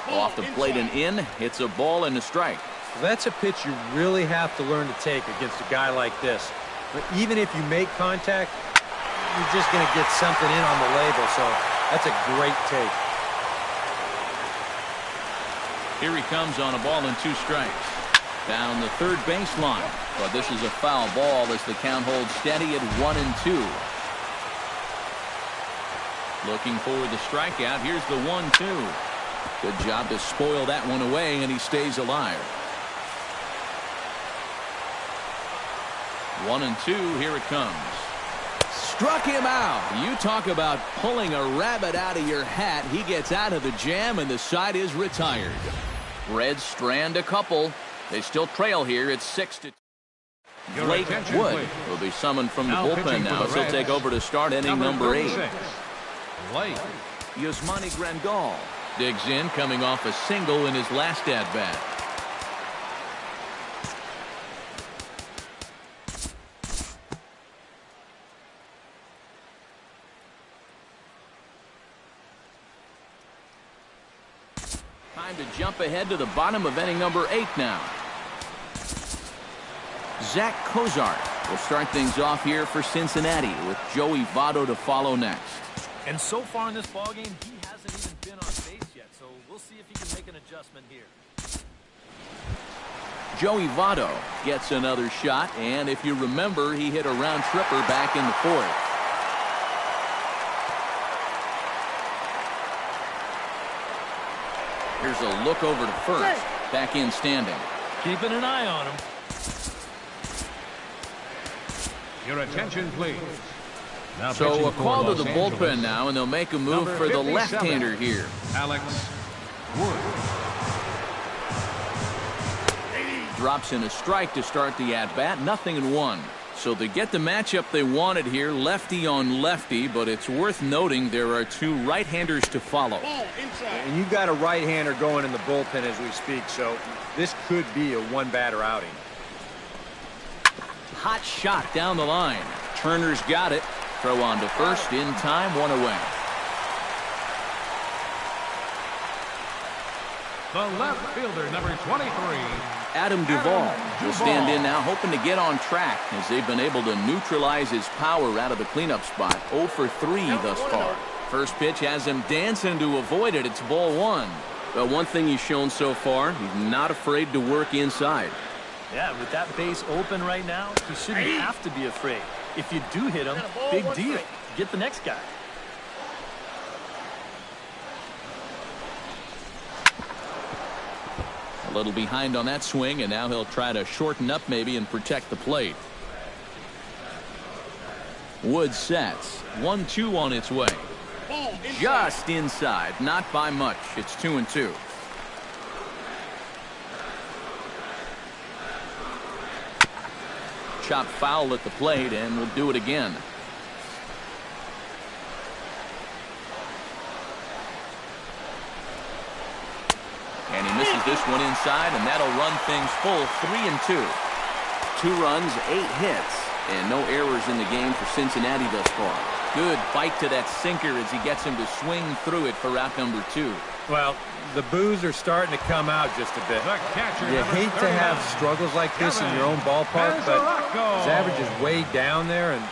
Off the plate and in. Hits a ball and a strike. That's a pitch you really have to learn to take against a guy like this. But even if you make contact, you're just going to get something in on the label, so that's a great take. Here he comes on a ball and 2 strikes. Down the third baseline, but this is a foul ball as the count holds steady at 1-2. Looking for the strikeout. Here's the 1-2. Good job to spoil that one away, and he stays alive. 1-2, here it comes. Struck him out. You talk about pulling a rabbit out of your hat. He gets out of the jam, and the side is retired. Reds strand a couple. They still trail here. It's 6-2. Blake Wood will be summoned from the bullpen now, so he'll take over to start inning number 8. Blake. Yasmani Grandal digs in, coming off a single in his last at-bat. Time to jump ahead to the bottom of inning number 8 now. Zach Cozart will start things off here for Cincinnati, with Joey Votto to follow next. And so far in this ballgame, he hasn't even been on base yet, so we'll see if he can make an adjustment here. Joey Votto gets another shot, and if you remember, he hit a round tripper back in the 4th. Here's a look over to first. Back in standing. Keeping an eye on him. Your attention, please. Now So a call to the Los Angeles. bullpen now, and they'll make a move Number for the 57, left-hander here. Alex Wood. Drops in a strike to start the at-bat. 0-1. So they get the matchup they wanted here, lefty on lefty, but it's worth noting there are 2 right-handers to follow. And you've got a right-hander going in the bullpen as we speak, so this could be a one-batter outing. Hot shot down the line. Turner's got it. Throw on to first in time, 1 away. The left fielder, number 23. Adam Duvall will stand in now, hoping to get on track, as they've been able to neutralize his power out of the cleanup spot. 0 for 3 thus far. First pitch has him dancing to avoid it. It's ball 1. But one thing he's shown so far, he's not afraid to work inside. Yeah, with that base open right now, he shouldn't have to be afraid. If you do hit him, big deal. Get the next guy. A little behind on that swing, and now he'll try to shorten up maybe and protect the plate. Wood sets. 1-2 on its way. Just inside, not by much. It's 2-2. Chop foul at the plate, and we'll do it again. And he misses this one inside, and that'll run things full. 3-2. 2 runs, 8 hits, and no errors in the game for Cincinnati thus far. Good bite to that sinker as he gets him to swing through it for out number 2. Well, the boos are starting to come out just a bit. The catcher, You number hate to have 39. struggles like this in your own ballpark, but his average is way down there, and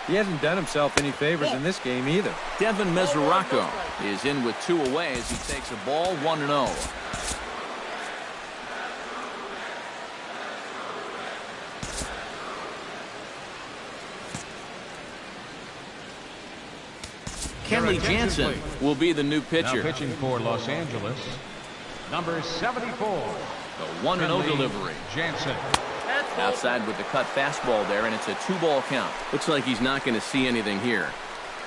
he hasn't done himself any favors in this game either. Devin Mesoraco is in with 2 away as he takes a ball 1-0. Kenley Jansen will be the new Now pitcher. pitching for Los Angeles, number 74. The 1-0 delivery. Jansen. Outside with the cut fastball there, and it's a 2-ball count. Looks like he's not going to see anything here.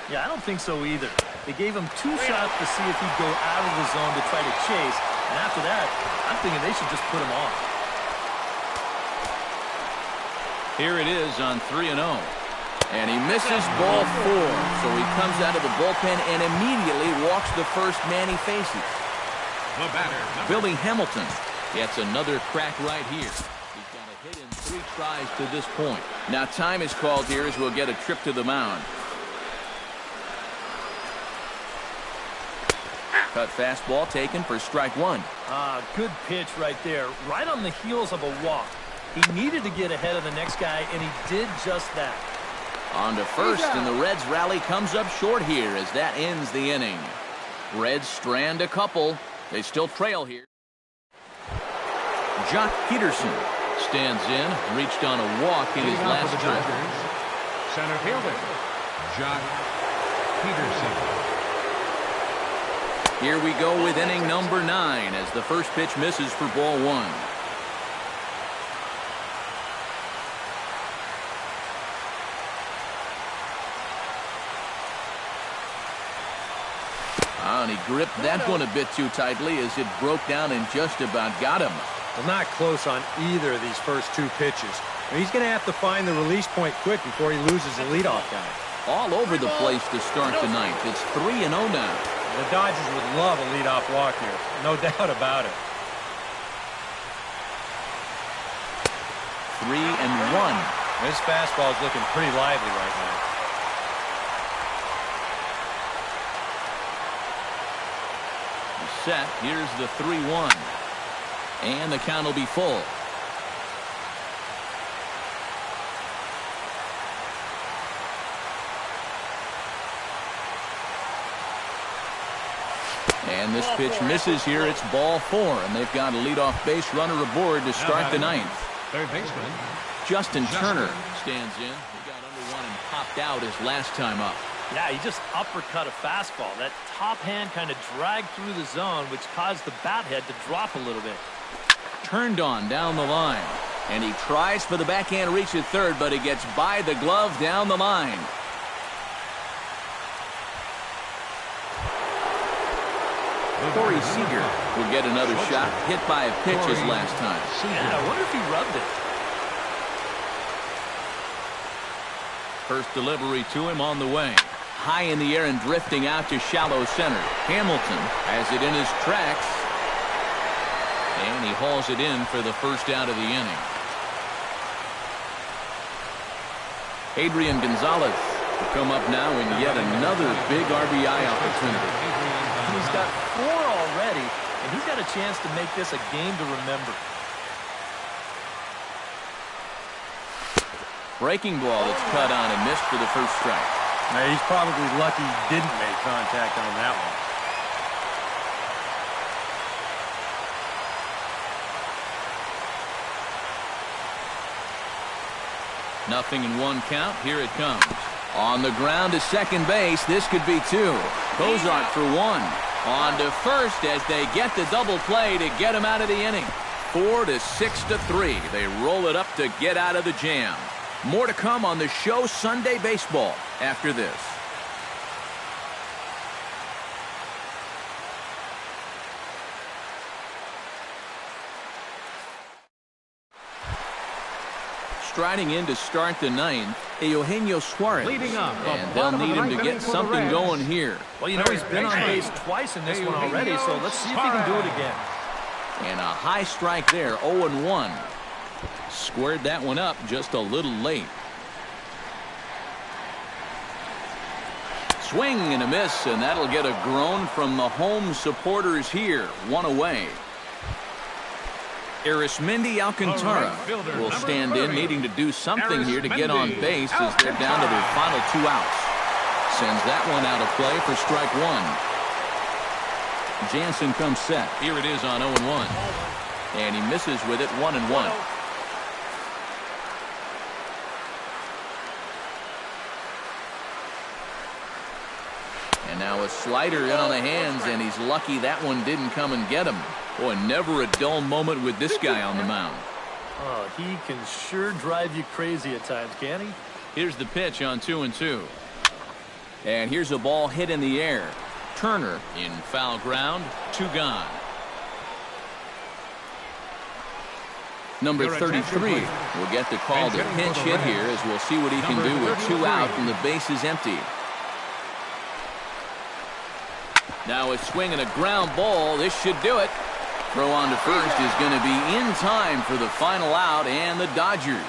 Yeah, I don't think so either. They gave him 2 shots to see if he'd go out of the zone to try to chase, and after that, I'm thinking they should just put him off. Here it is on 3-0. And he misses ball 4. So he comes out of the bullpen and immediately walks the first man he faces. The batter, Billy Hamilton gets another crack right here. He's got a hit in 3 tries to this point. Now time is called here as we'll get a trip to the mound. Cut fastball taken for strike 1. Good pitch right there, right on the heels of a walk. He needed to get ahead of the next guy, and he did just that. On to first, and the Reds rally comes up short here as that ends the inning. Reds strand a couple. They still trail here. Jock Peterson stands in, reached on a walk in his last trip. center fielder, Jock Peterson. Here we go with inning number 9 as the first pitch misses for ball 1. And he gripped that one a bit too tightly as it broke down and just about got him. Well, not close on either of these first 2 pitches. He's going to have to find the release point quick before he loses the leadoff guy. All over the place to start the 9th. It's 3-0 now. The Dodgers would love a leadoff walk here. No doubt about it. 3-1. This fastball is looking pretty lively right now. Set. Here's the 3-1. And the count will be full. And this pitch misses here. It's ball 4, and they've got a leadoff base runner aboard to start the 9th. Third baseman Justin Turner stands in. He got under one and popped out his last time up. Yeah, he just uppercut a fastball. That top hand kind of dragged through the zone, which caused the bat head to drop a little bit. Turned on down the line. And he tries for the backhand reach at third, but he gets by the glove down the line. Corey Seager will get another shot, hit by a pitch his last time. Yeah, I wonder if he rubbed it. First delivery to him on the way. High in the air and drifting out to shallow center. Hamilton has it in his tracks. And he hauls it in for the first out of the inning. Adrian Gonzalez will come up now in yet another big RBI opportunity. He's got 4 already, and he's got a chance to make this a game to remember. Breaking ball that's cut on and missed for the first strike. Now, he's probably lucky he didn't make contact on that one. Nothing in 1 count. Here it comes. On the ground to second base. This could be 2. Cozart for 1. On to first as they get the double play to get him out of the inning. 4-6-3. They roll it up to get out of the jam. More to come on the show Sunday Baseball after this. Striding in to start the 9th, Eugenio Suarez. Leading up, and they'll need him to get something going here. Well, you know, he's been on base twice in this one already, so let's see if he can do it again. And a high strike there, 0-1. Squared that one up just a little late. Swing and a miss, and that'll get a groan from the home supporters here. 1 away. Arismendi Alcantara will stand in, needing to do something here to get on base as they're down to their final 2 outs. Sends that one out of play for strike 1. Jansen comes set. Here it is on 0-1. And he misses with it, 1-1. And now a slider in on the hands, and he's lucky that one didn't come and get him. Boy, never a dull moment with this guy on the mound. Oh, he can sure drive you crazy at times, can't he? Here's the pitch on 2-2. And here's a ball hit in the air. Turner in foul ground, 2 gone. Number 33 will get the call to pinch hit here as we'll see what he can do with 2 out and the base is empty. Now a swing and a ground ball. This should do it. Throw on to first is going to be in time for the final out, and the Dodgers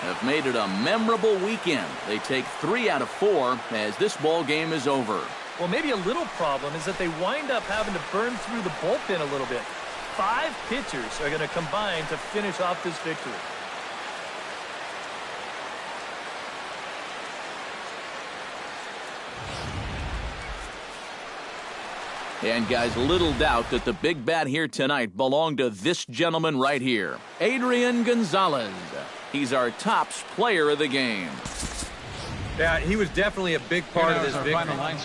have made it a memorable weekend. They take 3 out of 4 as this ball game is over. Well, maybe a little problem is that they wind up having to burn through the bullpen a little bit. 5 pitchers are going to combine to finish off this victory. And guys, little doubt that the big bat here tonight belonged to this gentleman right here, Adrian Gonzalez. He's our tops player of the game. Yeah, he was definitely a big part of this victory.